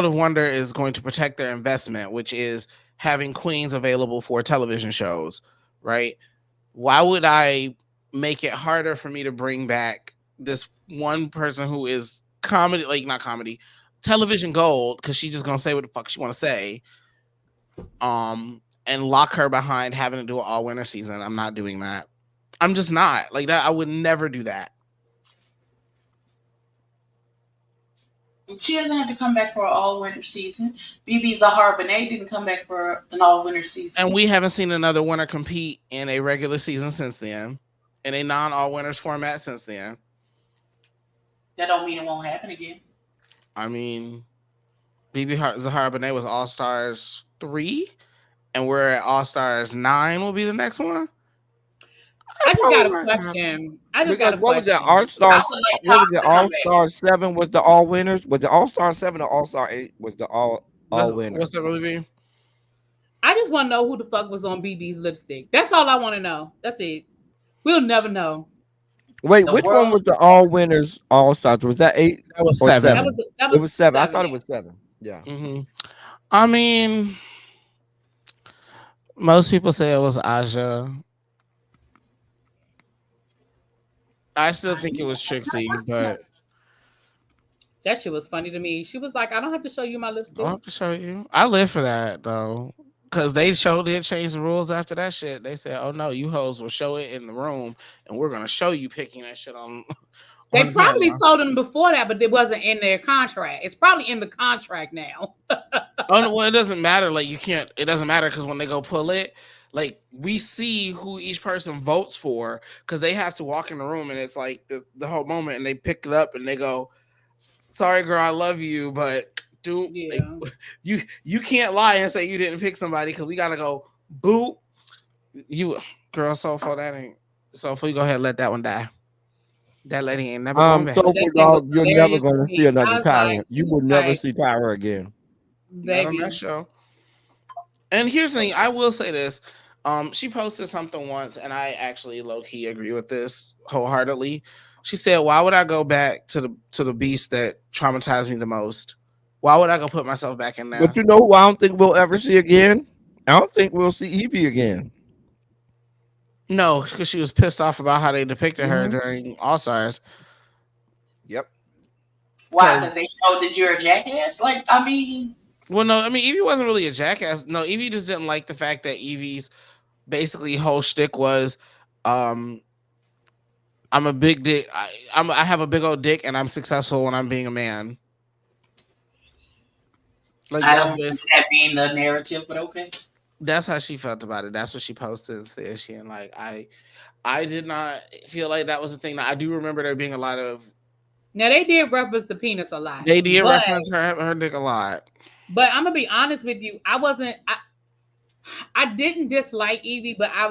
of Wonder is going to protect their investment, which is having queens available for television shows, right? Why would I make it harder for me to bring back this one person who is comedy, like not comedy, television gold, because she's just gonna say what the fuck she want to say, and lock her behind having to do an all-winner season? I'm not doing that. I'm just not like that. I would never do that. She doesn't have to come back for an all-winner season. BB Zahara Benet didn't come back for an all-winner season. And we haven't seen another winner compete in a regular season since then, in a non-all-winners format since then. That don't mean it won't happen again. I mean, BB Zahara Benet was All-Stars 3, and we're at All-Stars 9 will be the next one. I just got a question. What was that? All-Stars? What was it? All-Star 7 was the all winners. Was it All-Star 7 or All-Star 8 was the all winners? What's that really mean? I just want to know who the fuck was on BB's lipstick. That's all I want to know. That's it. We'll never know. Wait, which one was the all winners All-Stars? Was that 8? That was 7. It was 7. I thought it was 7. Yeah. Mm-hmm. I mean, most people say it was Aja. I still think it was Trixie, but that shit was funny to me. She was like, I don't have to show you my lipstick. I don't have to show you. I live for that though. Because they did change the rules after that shit. They said, oh no, you hoes will show it in the room and we're gonna show you picking that shit on They probably told them before that, but it wasn't in their contract. It's probably in the contract now. Oh no, well, it doesn't matter. Like you can't. It doesn't matter because when they go pull it, like we see who each person votes for because they have to walk in the room and it's like the whole moment and they pick it up and they go, "Sorry, girl, I love you, but you can't lie and say you didn't pick somebody because we gotta go boot you, girl." So for that ain't. So if we go ahead and let that one die. That lady ain't never going back. So dog, you're never gonna see another Tyra. You will never see Tyra again. Not on that show. And here's the thing, I will say this. She posted something once, and I actually low-key agree with this wholeheartedly. She said, "Why would I go back to the beast that traumatized me the most? Why would I go put myself back in there?" But you know who I don't think we'll ever see again? I don't think we'll see Evie again. No, because she was pissed off about how they depicted her during All Stars. Yep. Why? Because they showed that you're a jackass? Like, I mean... Well, no, I mean, Evie wasn't really a jackass. No, Evie just didn't like the fact that Evie's basically whole shtick was, I'm a big dick. I have a big old dick and I'm successful when I'm being a man. Like, I don't see that being the narrative, but okay. That's how she felt about it. That's what she posted and said. She and like I did not feel like that was a thing. Now, I do remember there being a lot of. Now they did reference the penis a lot. They did reference her dick a lot. But I'm gonna be honest with you. I didn't dislike Evie, but I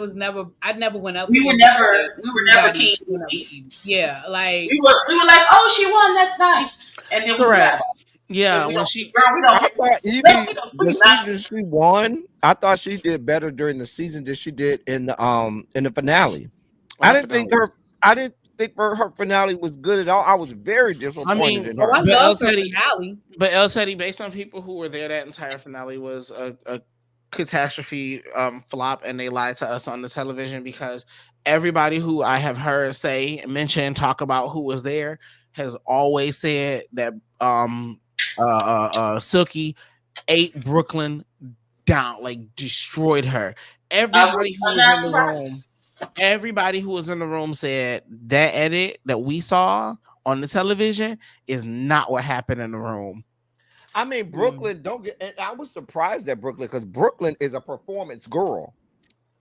never went up. We were never team Evie. Yeah, like we were like, oh, she won. That's nice. And then we forgot about it. Yeah, when she the season she won, I thought she did better during the season than she did in the finale. I didn't think her finale was good at all. I was very disappointed in her. I love her finale. But El Teddy, based on people who were there, that entire finale was a catastrophe flop, and they lied to us on the television because everybody who I have heard talk about who was there has always said that Silky ate Brooklyn down, like destroyed her. Everybody who was in the room said that edit that we saw on the television is not what happened in the room. I mean, Brooklyn and I was surprised at Brooklyn because Brooklyn is a performance girl.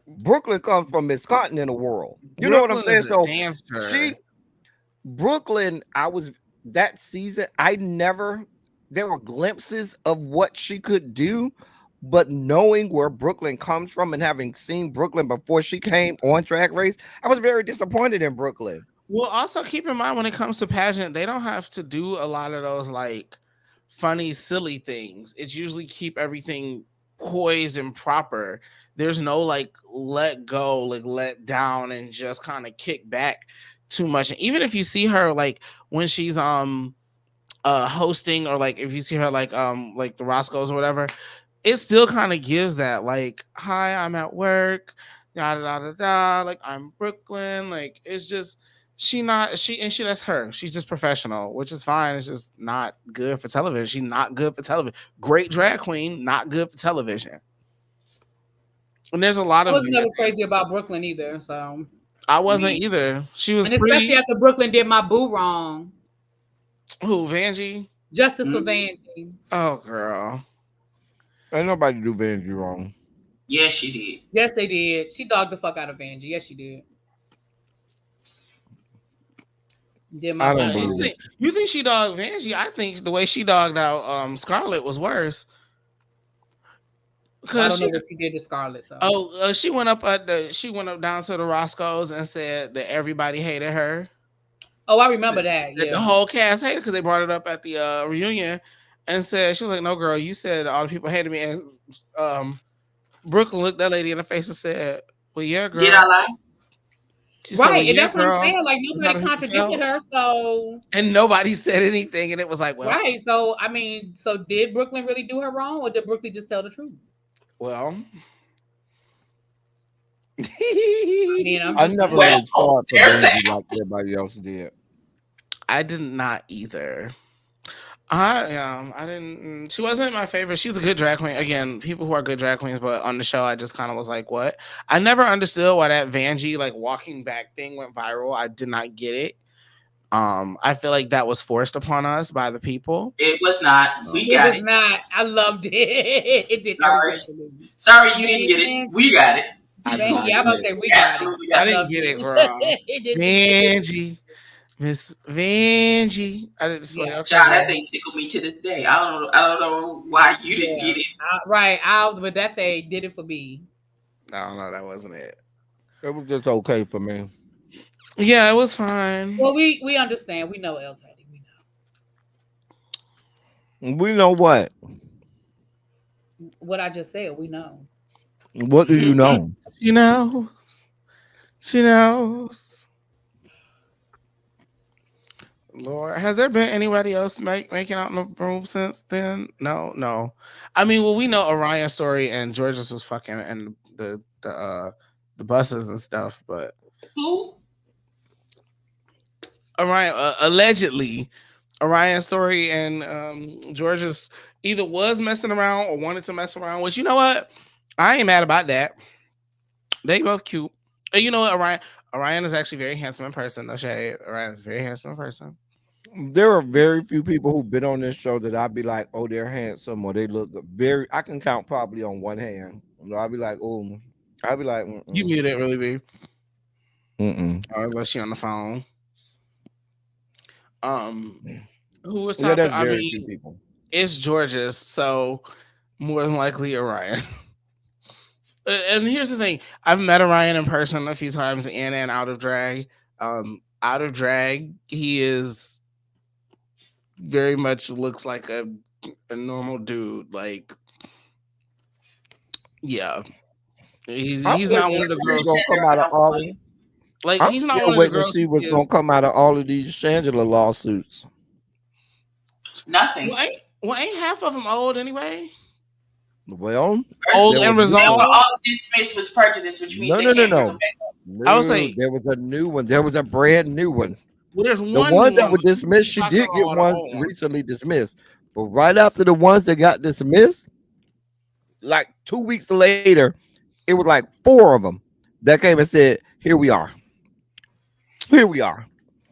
Brooklyn comes from Miss Continental world. You know what I'm saying? So Brooklyn, that season, there were glimpses of what she could do, but knowing where Brooklyn comes from and having seen Brooklyn before she came on Drag Race, I was very disappointed in Brooklyn. Well, also keep in mind when it comes to pageant, they don't have to do a lot of those like funny, silly things. It's usually keep everything poised and proper. There's no like let go, like let down and just kind of kick back too much. And even if you see her like when she's hosting, or like if you see her like the Roscoe's or whatever, it still kind of gives that like, hi, I'm at work, da da da da, like I'm Brooklyn. Like it's just that's her. She's just professional, which is fine. It's just not good for television. She's not good for television. Great drag queen, not good for television. And there's a lot of. I was never crazy about Brooklyn either, so. I wasn't either. She was, and especially after Brooklyn did my boo wrong. Who, Vanjie? Justice for Vanjie. Oh, girl. Ain't nobody do Vanjie wrong. Yes, she did. Yes, they did. She dogged the fuck out of Vanjie. Yes, she did. I don't believe it. You think she dogged Vanjie? I think the way she dogged out Scarlett was worse. I don't know what she did to Scarlett. So. She went up down to the Roscoe's and said that everybody hated her. Oh, I remember that. Yeah. The whole cast hated because they brought it up at the reunion and said, she was like, no, girl, you said all the people hated me. And Brooklyn looked that lady in the face and said, well, yeah, girl. Did I lie? She said, right, and that's what I'm saying. Like nobody contradicted her, so and nobody said anything, and it was like, well, right. So I mean, so did Brooklyn really do her wrong, or did Brooklyn just tell the truth? Well, I never really thought like everybody else did. I did not either. I didn't. She wasn't my favorite. She's a good drag queen. Again, people who are good drag queens, but on the show, I just kind of was like, what? I never understood why that Vanjie like walking back thing went viral. I did not get it. I feel like that was forced upon us by the people. It was not. We got it. Not. I loved it. It did everything for me. Sorry, you didn't get it. We got it. Yeah, I'm about to say we got it. I didn't get it, girl. Vanjie. Miss Vanjie. I didn't say, okay. Child, that thing tickled me to this day. I don't know why you didn't get it. Right. But that thing did it for me. No, that wasn't it. It was just okay for me. Yeah, it was fine. Well, we understand. We know El Teddy. We know. We know what? What I just said, we know. What do you know? She knows. She knows. Lord, has there been anybody else making out in the room since then? No. I mean, well, we know Orion's story and George's was fucking and the buses and stuff, but who? Orion allegedly Orion's story and George's either was messing around or wanted to mess around. Which, you know what, I ain't mad about that. They both cute. And you know what, Orion is actually very handsome in person. No shade. Orion is very handsome in person. There are very few people who've been on this show that I'd be like, oh, they're handsome or they look very. I can count probably on one hand. I'd be like, oh, I'd be like, you mute it, really, be. Or unless she on the phone. Who was talking? Yeah, I mean, few people. It's George's, so more than likely Orion. And here's the thing: I've met Orion in person a few times, in and out of drag. Out of drag, he is very much looks like a normal dude. Like, yeah, he's not one of the girls gonna come out of all. Like, he's not one of the girls. See what's gonna come out of all of these Shangela lawsuits. Nothing. Well, ain't half of them old anyway? Well, old and resolved. They were all dismissed with prejudice, which means no. I was saying there was a new one. There was a brand new one. Well, there's the one that was dismissed. She did get one recently dismissed, but right after the ones that got dismissed, like 2 weeks later, it was like 4 of them that came and said, "Here we are. Here we are."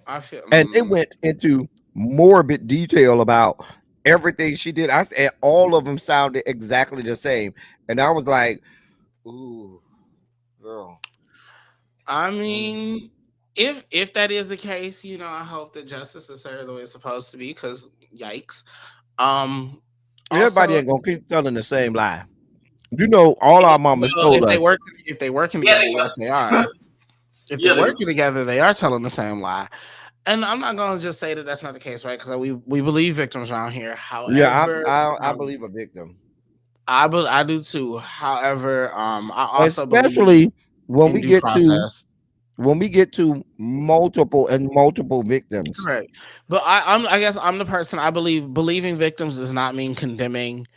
I feel, and they went into morbid detail about everything she did. And all of them sounded exactly the same, and I was like, "Ooh, girl." I mean, if that is the case, you know, I hope that justice is served the way it's supposed to be. Because yikes, everybody ain't gonna keep telling the same lie. You know, all our mamas told us if they working together, yes, they are. If they're working together, they are telling the same lie. And I'm not gonna just say that that's not the case, right? Because we believe victims around here. However, I believe a victim. I do too. However, I also especially when we get to multiple victims. Correct. But I guess I'm the person. I believing victims does not mean condemning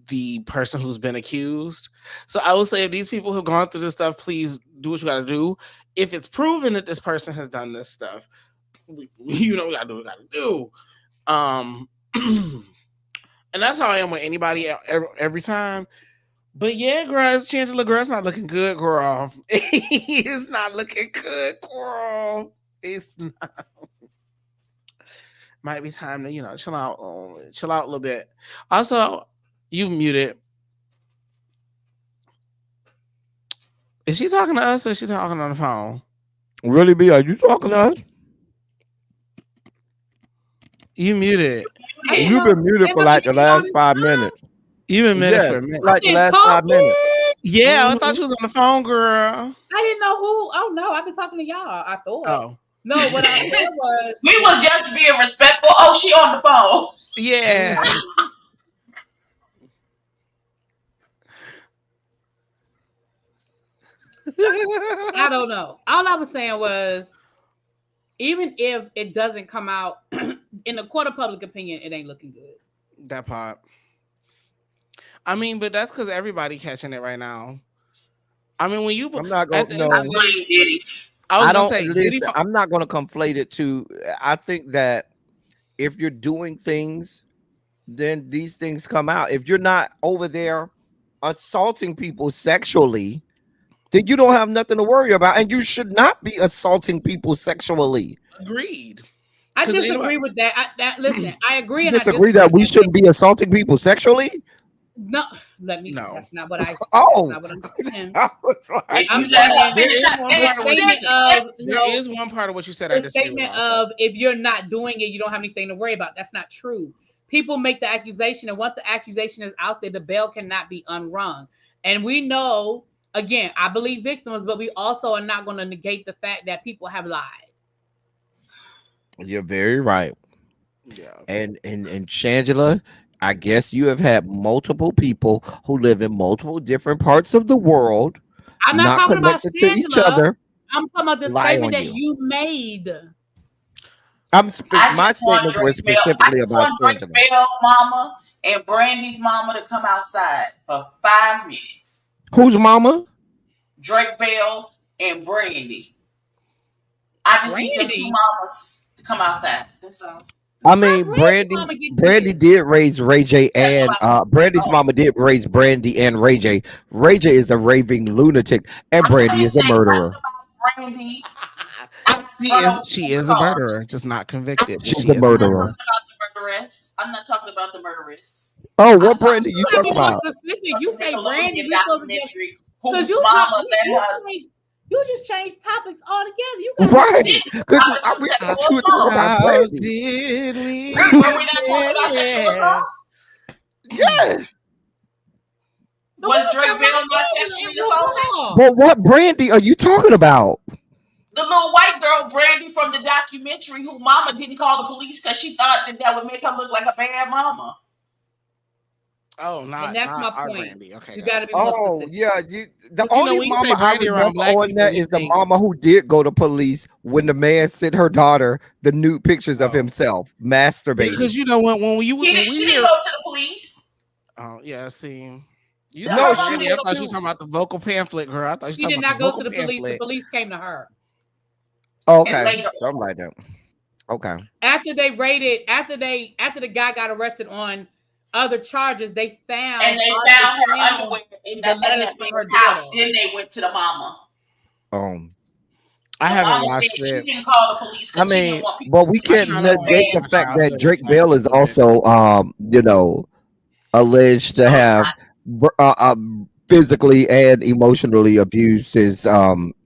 the person who's been accused. So I will say, if these people who've gone through this stuff, please do what you got to do. If it's proven that this person has done this stuff, we gotta do what we gotta do. And that's how I am with anybody every time. But yeah, girl, it's Shangela, girl. It's not looking good, girl. It's not looking good, girl. It's not. Might be time to, chill out a little bit. Also, you muted. Is she talking to us or is she talking on the phone? Really, B? Are you talking to us? You muted. You've been muted for like the last 5 minutes. You've been muted for a minute. Like the last 5 minutes. Yeah, I thought you was on the phone, girl. I didn't know who. Oh no, I've been talking to y'all. I thought. Oh. No, what I said was we was just being respectful. Oh, she on the phone. Yeah. I don't know. All I was saying was, even if it doesn't come out in the court of public opinion, it ain't looking good. That part. I mean, but that's because everybody catching it right now. I mean, when you, I'm not going to. I'm not going to conflate it to. I think that if you're doing things, then these things come out. If you're not over there assaulting people sexually, then you don't have nothing to worry about, and you should not be assaulting people sexually. Agreed. I disagree with that. Listen, I agree. And Disagree that we shouldn't be assaulting people sexually. No, let me. No. That's not what I. Oh, that's not what I'm saying. If I'm you let her saying finish up there is one part of what you said I the disagree with statement also. of if you're not doing it, you don't have anything to worry about. That's not true. People make the accusation, and once the accusation is out there, the bell cannot be unrung. And we know, again, I believe victims, but we also are not going to negate the fact that people have lied. You're very right. Yeah. And Shangela, I guess you have had multiple people who live in multiple different parts of the world, I'm not talking about connected to each Shangela. other. I'm talking about the lie statement on that you. you made. My statements were specifically about Drake Shangela. Bell mama and Brandy's mama to come outside for 5 minutes. Whose mama? Drake Bell and Brandy. I just need them two mamas to come outside. That's all. I mean, Brandy did raise Ray J, and Brandy's mama did raise Brandy and Ray J. Ray J is a raving lunatic, and Brandy is a murderer. Brandy. She is a murderer, just not convicted. She's a murderer. I'm not talking about the murderess. Oh, what Brandy you talking about? You say Brandy, documentary. Whose you mama you just changed topics altogether. You right? Because we have to talk about Brandy. Did we? Were we not talking about sexual assault? Yes. Was Drake Bell not sexually assaulted? But what Brandy are you talking about? The little white girl, Brandy, from the documentary, who mama didn't call the police because she thought that would make her look like a bad mama. Oh, and that's my point. Brandy. Okay, you got to be more specific. Yeah. The only mama I remember on that is the mama who did go to police when the man sent her daughter the nude pictures of himself masturbating. Because you know when she didn't go to the police. Oh yeah, see. She I thought you were talking about the vocal pamphlet, girl. I thought she did not go to the police. The police came to her. Okay, something like that. Okay. After they raided, after the guy got arrested on other charges, they found her underwear in that house. Then they went to the mama. I haven't watched it. She didn't call the police. I mean, but we can't negate the fact that Drake Bell is also, alleged to have physically and emotionally abused his,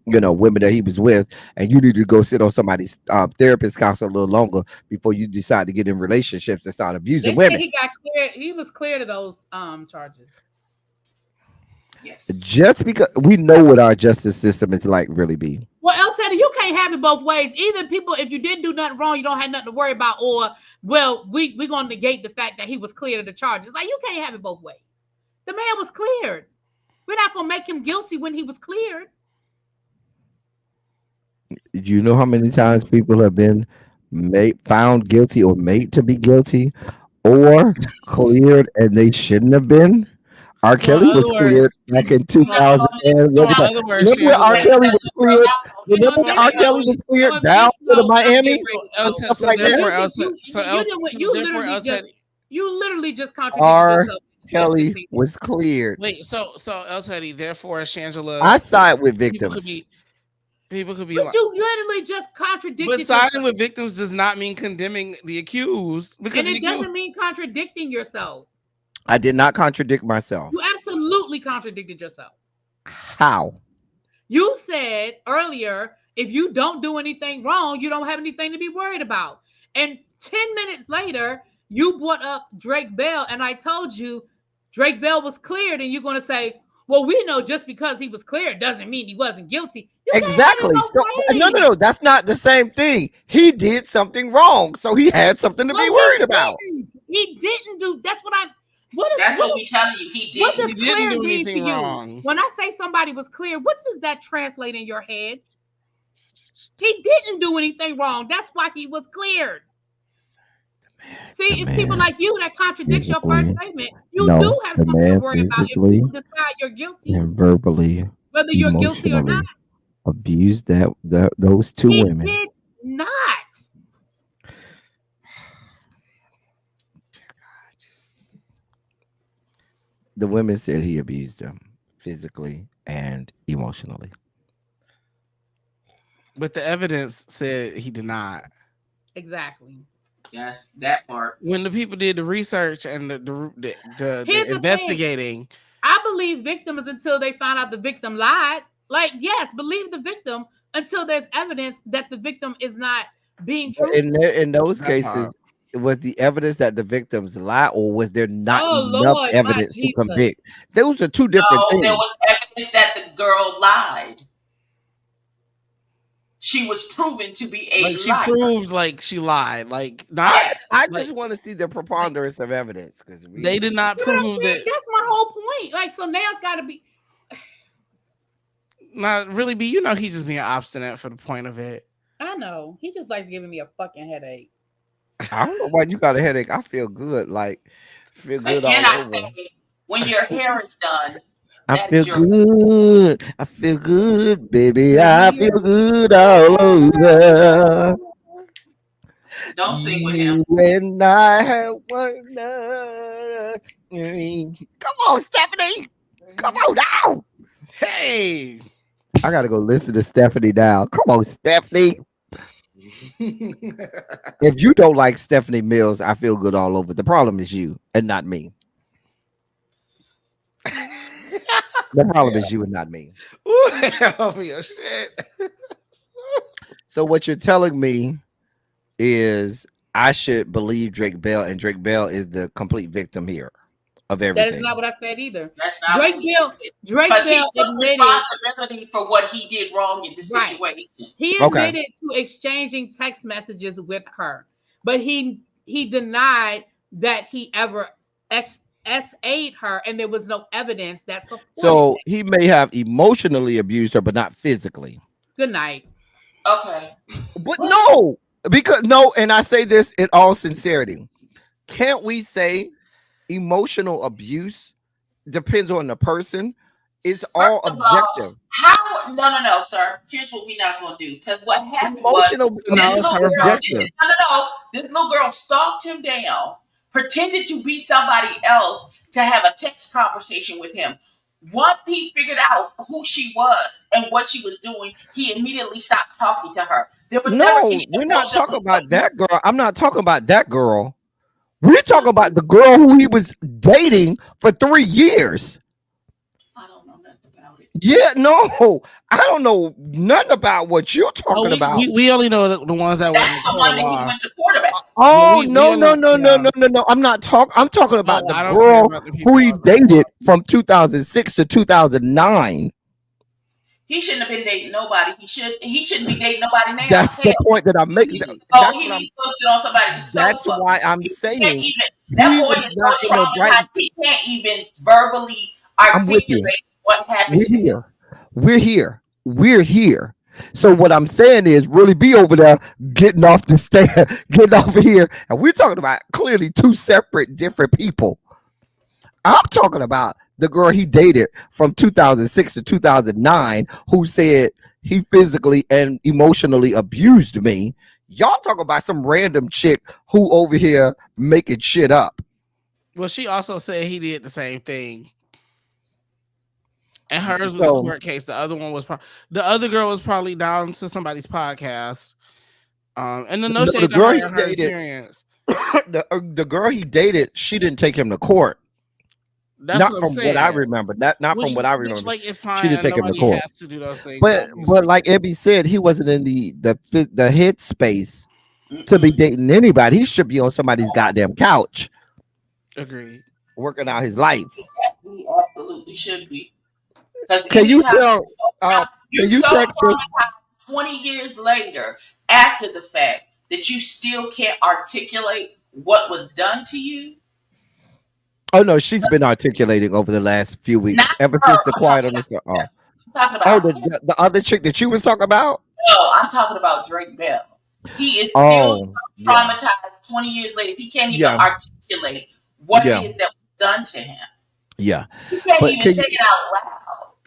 women that he was with, and you need to go sit on somebody's therapist counsel a little longer before you decide to get in relationships and start abusing women. He got cleared. He was cleared of those charges. Yes. Just because we know what our justice system is like, really be. Well, El Teddy, you can't have it both ways. Either people, if you didn't do nothing wrong, you don't have nothing to worry about, or we're gonna negate the fact that he was cleared of the charges. Like, you can't have it both ways. The man was cleared. We're not gonna make him guilty when he was cleared. Do you know how many times people have been found guilty or made to be guilty or cleared and they shouldn't have been? R. Kelly was cleared back in 2000. Remember when R. Kelly was cleared? Remember when R. Kelly was cleared down to the Miami? You literally just contradicted yourself. Kelly was cleared. Wait, so El Teddy, therefore Shangela. I side with victims. People could be. But you literally just contradicted. But siding with victims does not mean condemning the accused. And it doesn't mean contradicting yourself. I did not contradict myself. You absolutely contradicted yourself. How? You said earlier, if you don't do anything wrong, you don't have anything to be worried about. And 10 minutes later, you brought up Drake Bell, and I told you Drake Bell was cleared, and you're going to say, well, we know just because he was cleared doesn't mean he wasn't guilty. Exactly. No. That's not the same thing. He did something wrong, so he had something to be worried about. He didn't do. That's what we telling you. He did. What does he didn't clear do mean anything to wrong. you? When I say somebody was clear, what does that translate in your head? He didn't do anything wrong. That's why he was cleared. See, it's people like you that contradicts your first statement. You do have something to worry about if you decide you're guilty and verbally, whether you're guilty or not. Abused those two women. He did not. The women said he abused them physically and emotionally. But the evidence said he did not. Exactly. That's that part. When the people did the research and the investigating, I believe victims until they find out the victim lied. Like, yes, believe the victim until there's evidence that the victim is not being true. In those cases, was the evidence that the victims lied, or was there not enough evidence to convict? Those are two different things. There was evidence that the girl lied. She was proven to be a liar. She proved like she lied. Like, not. Yes. I just want to see the preponderance of evidence because they did not prove that. That's my whole point. Like, so now it's got to be. Not really be. You know, he just being obstinate for the point of it. I know. He just likes giving me a fucking headache. I don't know why you got a headache. I feel good. Like, feel good Again, all I over. say, when your hair is done, I feel good. I feel good, baby. I feel good all over. Don't sing with him. When I have one night. Come on, Stephanie. Come on now. Hey. I gotta go listen to Stephanie now. Come on, Stephanie. If you don't like Stephanie Mills, I feel good all over. The problem is you and not me. The problem is you and not me. Ooh, shit. So what you're telling me is I should believe Drake Bell, and Drake Bell is the complete victim here of everything. That is not what I said either. That's not Drake Bell. Drake Bell he took admitted responsibility for what he did wrong in the situation. He admitted to exchanging text messages with her, but he denied that he ever SA'd her, and there was no evidence that supported so he may have emotionally abused her, but not physically. Good night. Okay. But no, because no, and I say this in all sincerity. Can't we say emotional abuse depends on the person? It's all objective. How? No, sir. Here's what we're not going to do. Because what happened Emotional was this little girl stalked him down, pretended to be somebody else to have a text conversation with him. Once he figured out who she was and what she was doing, he immediately stopped talking to her. There was we're not talking about that girl. I'm not talking about that girl. We're talking about the girl who he was dating for 3 years. I don't know nothing about it. Yeah, no, I don't know nothing about what you're talking about. We only know the ones that That's the one that he went to court about. Oh, no. I'm not talking. I'm talking about the girl who he dated from 2006 to 2009. He shouldn't have been dating nobody. He shouldn't be dating nobody now. That's the point that I'm making. He needs to sit on somebody's sofa. That's why I'm saying that boy is so traumatized. He can't even verbally articulate what happened. We're here. So what I'm saying is really be over there getting off the stand, getting off of here. And we're talking about clearly two separate different people. I'm talking about the girl he dated from 2006 to 2009 who said he physically and emotionally abused me. Y'all talk about some random chick who over here making shit up. Well, she also said he did the same thing. And hers was a court case. The other one was the other girl was probably down to somebody's podcast. And then the girl he dated, experience. the girl he dated, she didn't take him to court. That's not from what I remember. Not from what I remember. Like, it's fine. She didn't take him to court. Has to do those things, but like Ebby said, he wasn't in the head space to be dating anybody. He should be on somebody's goddamn couch. Agreed. Working out his life. He absolutely should be. Can you tell? You so traumatized 20 years later, after the fact, that you still can't articulate what was done to you? Oh no, she's been articulating over the last few weeks, ever since the Quiet on the Storm. The other chick that you was talking about? No, I'm talking about Drake Bell. He is still traumatized 20 years later. He can't even articulate what it is that was done to him. Yeah. He can't even say it out loud.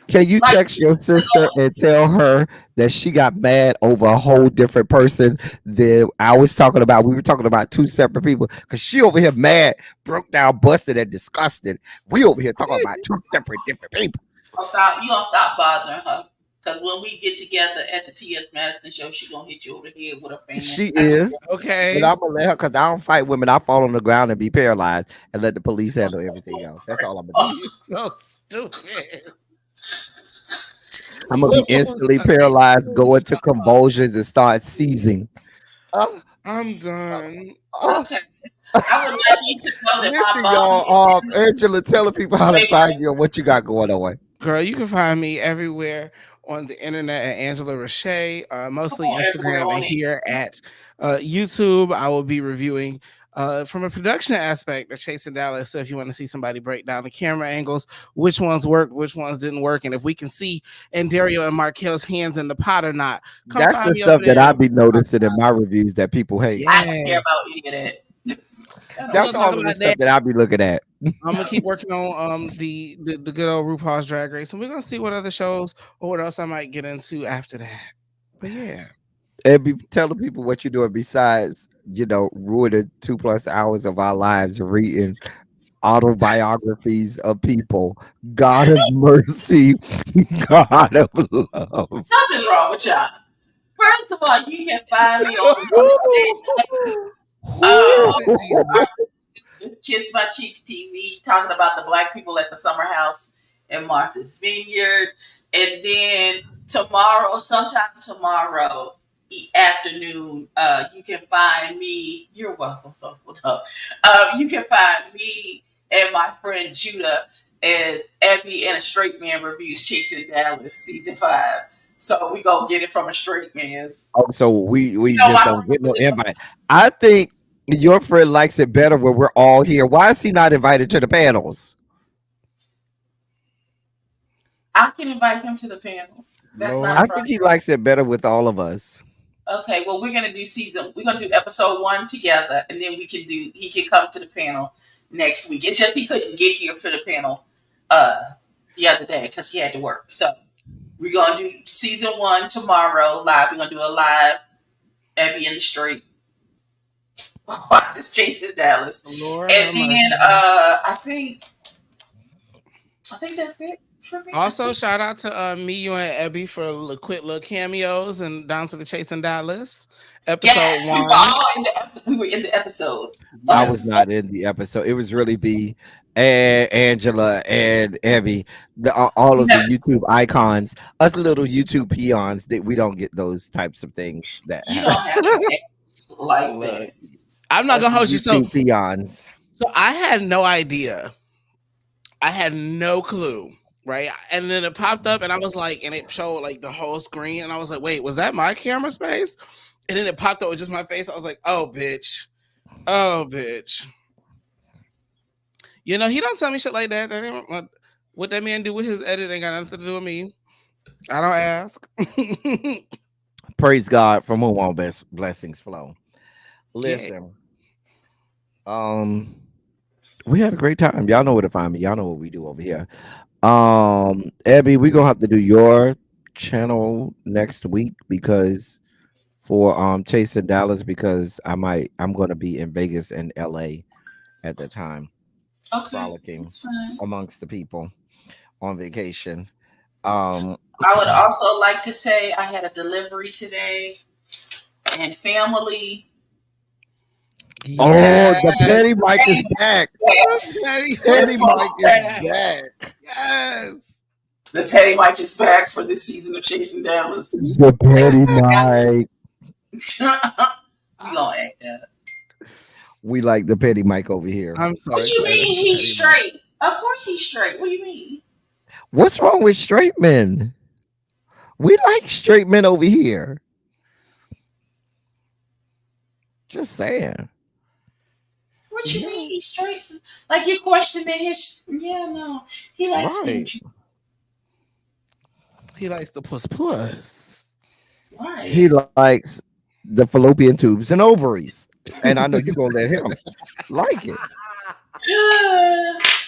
Can you text your sister and tell her that she got mad over a whole different person that I was talking about? We were talking about two separate people because she over here mad, broke down, busted, and disgusted. We over here talking about two separate different people. You gonna stop bothering her? Because when we get together at the T.S. Madison show, she gonna hit you over the head with a fan. She is. Okay. And I'm gonna let her, because I don't fight women. I fall on the ground and be paralyzed and let the police handle everything else. That's all I'm gonna do. So stupid. I'm gonna be instantly paralyzed, go into convulsions, and start seizing. I'm done. Okay. I would like you to know that Listen, my mom. y'all. Angela, telling people how to find you and what you got going on. Girl, you can find me everywhere on the internet at Angela Roche, mostly Instagram, and here at YouTube. I will be reviewing from a production aspect of Chasing Dallas. So if you want to see somebody break down the camera angles, which ones worked, which ones didn't work, and if we can see Dario and Markel's hands in the pot or not. That's the stuff that I be noticing in my reviews that people hate. I don't care about any of that. That's all of the stuff that I be looking at. I'm gonna keep working on the good old RuPaul's Drag Race, and we're gonna see what other shows or what else I might get into after that. But yeah, and be telling people what you're doing besides, ruining 2+ hours of our lives reading autobiographies of people. God of mercy, God of love. Something's wrong with y'all. First of all, you can find me on Kiss My Cheeks TV, talking about the black people at the summer house in Martha's Vineyard. And then sometime tomorrow afternoon, you can find me. You're welcome. So hold up. You can find me and my friend Judah as Abby and a Straight Man reviews Chasing Dallas season 5. So we go get it from a straight man's. Oh, so we just don't get no invite. I think your friend likes it better when we're all here. Why is he not invited to the panels? I can invite him to the panels. That's not I think he likes it better with all of us. Okay, well, we're gonna do episode 1 together, and then he can come to the panel next week. It's just he couldn't get here for the panel the other day because he had to work. So we're gonna do season 1 tomorrow live. We're gonna do a live Abby in the Street. Just Chasing Dallas. Lord, and then I think that's it. Also, shout out to me, you, and Abby for quick little cameos and down to the Chasing Dallas episode 1. We were in the episode. I was not in the episode. It was really B and Angela and Abby, all of the YouTube icons, us little YouTube peons. That we don't get those types of things. That you don't have to act like that. I'm not gonna hold you. So peons. So I had no idea. I had no clue. Right. And then it popped up and I was like, and it showed like the whole screen. And I was like, wait, was that my camera space? And then it popped up with just my face. I was like, oh, bitch. Oh, bitch. He don't tell me shit like that. What that man do with his edit ain't got nothing to do with me. I don't ask. Praise God, from whom all blessings flow. Listen. Yeah. We had a great time. Y'all know where to find me. Y'all know what we do over here. Abby, we're gonna have to do your channel next week because for Chasing Dallas, because I'm gonna be in Vegas and LA at the time. Okay, frolicking amongst the people on vacation. I would also like to say I had a delivery today and family. Yes. Oh, the Petty Mike is back. Petty Mike is back. Yes. The Petty Mike is back for this season of Chasing Dallas. The Petty Mike. We gonna act that. We like the Petty Mike over here. I'm sorry. What you mean he's straight? Of course he's straight. What do you mean? What's wrong with straight men? We like straight men over here. Just saying. What you mean he's straight? Like you questioning his? Yeah, no. He likes He likes the puss. Right. He likes the fallopian tubes and ovaries, and I know you're gonna let him like it.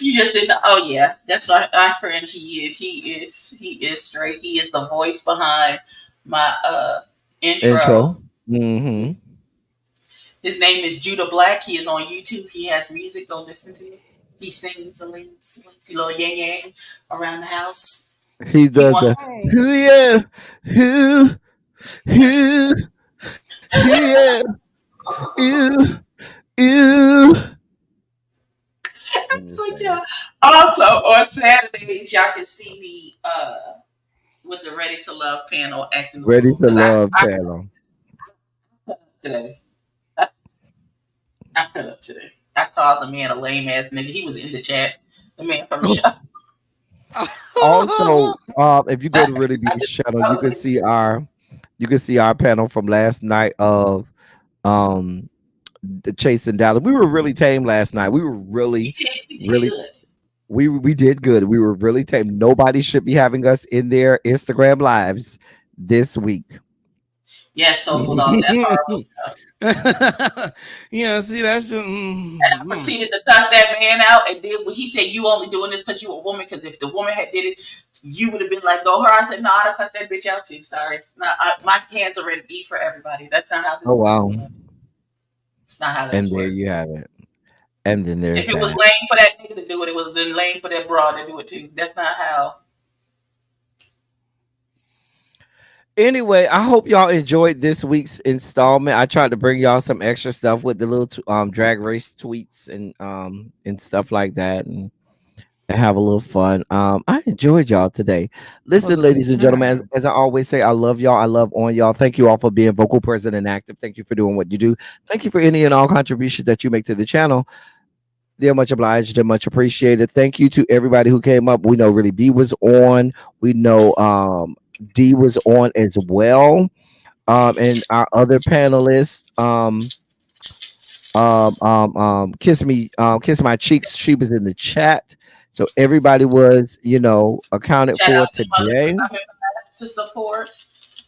You just didn't. Oh yeah, that's our friend. He is straight. He is the voice behind my intro. Mm-hmm. His name is Judah Black. He is on YouTube. He has music. Go listen to it. He sings a little yang yang around the house. He does Who yeah, who yeah, ew. I'm just But saying. also on Saturdays, y'all can see me with the Ready to Love panel acting the Ready fool to because love panel. today. I put up today. I called the man a lame ass nigga. He was in the chat. The man from the show. Also, if you go to Really I Beauty's just channel, you can see our panel from last night of um the Chasing Dallas. We were really tame last night. We were we really, did really good. we did good. We were really tame. Nobody should be having us in their Instagram lives this week. Yes, so full off. That's horrible. Yeah, see, that's just. And I proceeded to cuss that man out and did what he said. You only doing this because you a woman. Because if the woman had did it, you would have been like, go her. I said, no, I'd have cussed that bitch out too. Sorry. It's not, my hands are ready to eat for everybody. That's not how this Oh works. wow. It's not how this And there you works. have it. And then there's If it was that. lame for that nigga to do it, it was then lame for that broad to do it too. That's not how. Anyway, I hope y'all enjoyed this week's installment. I tried to bring y'all some extra stuff with the little drag race tweets and stuff like that and have a little fun. I enjoyed y'all today. Listen, ladies and gentlemen, as I always say, I love y'all. I love on y'all. Thank you all for being vocal, present, and active. Thank you for doing what you do. Thank you for any and all contributions that you make to the channel. They're much obliged and much appreciated. Thank you to everybody who came up. We know really B was on. We know D was on as well. And our other panelists, kiss my cheeks. She was in the chat. So everybody was, accounted Shout for out to Mother today. for coming back to support.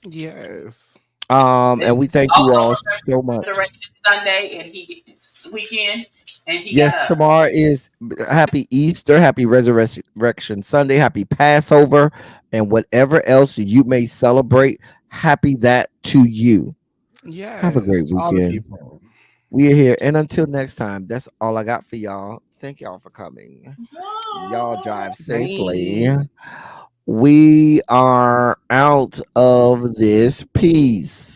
Yes. And we thank you Also all remember so much. Resurrection Sunday and it's weekend and he Yes, got tomorrow is happy Easter, happy Resurrection Sunday, happy Passover, and whatever else you may celebrate, happy that to you. Yes. Have a great All the weekend. people. We are here. And until next time, that's all I got for y'all. Thank y'all for coming. Y'all drive safely. Bye. We are out of this piece.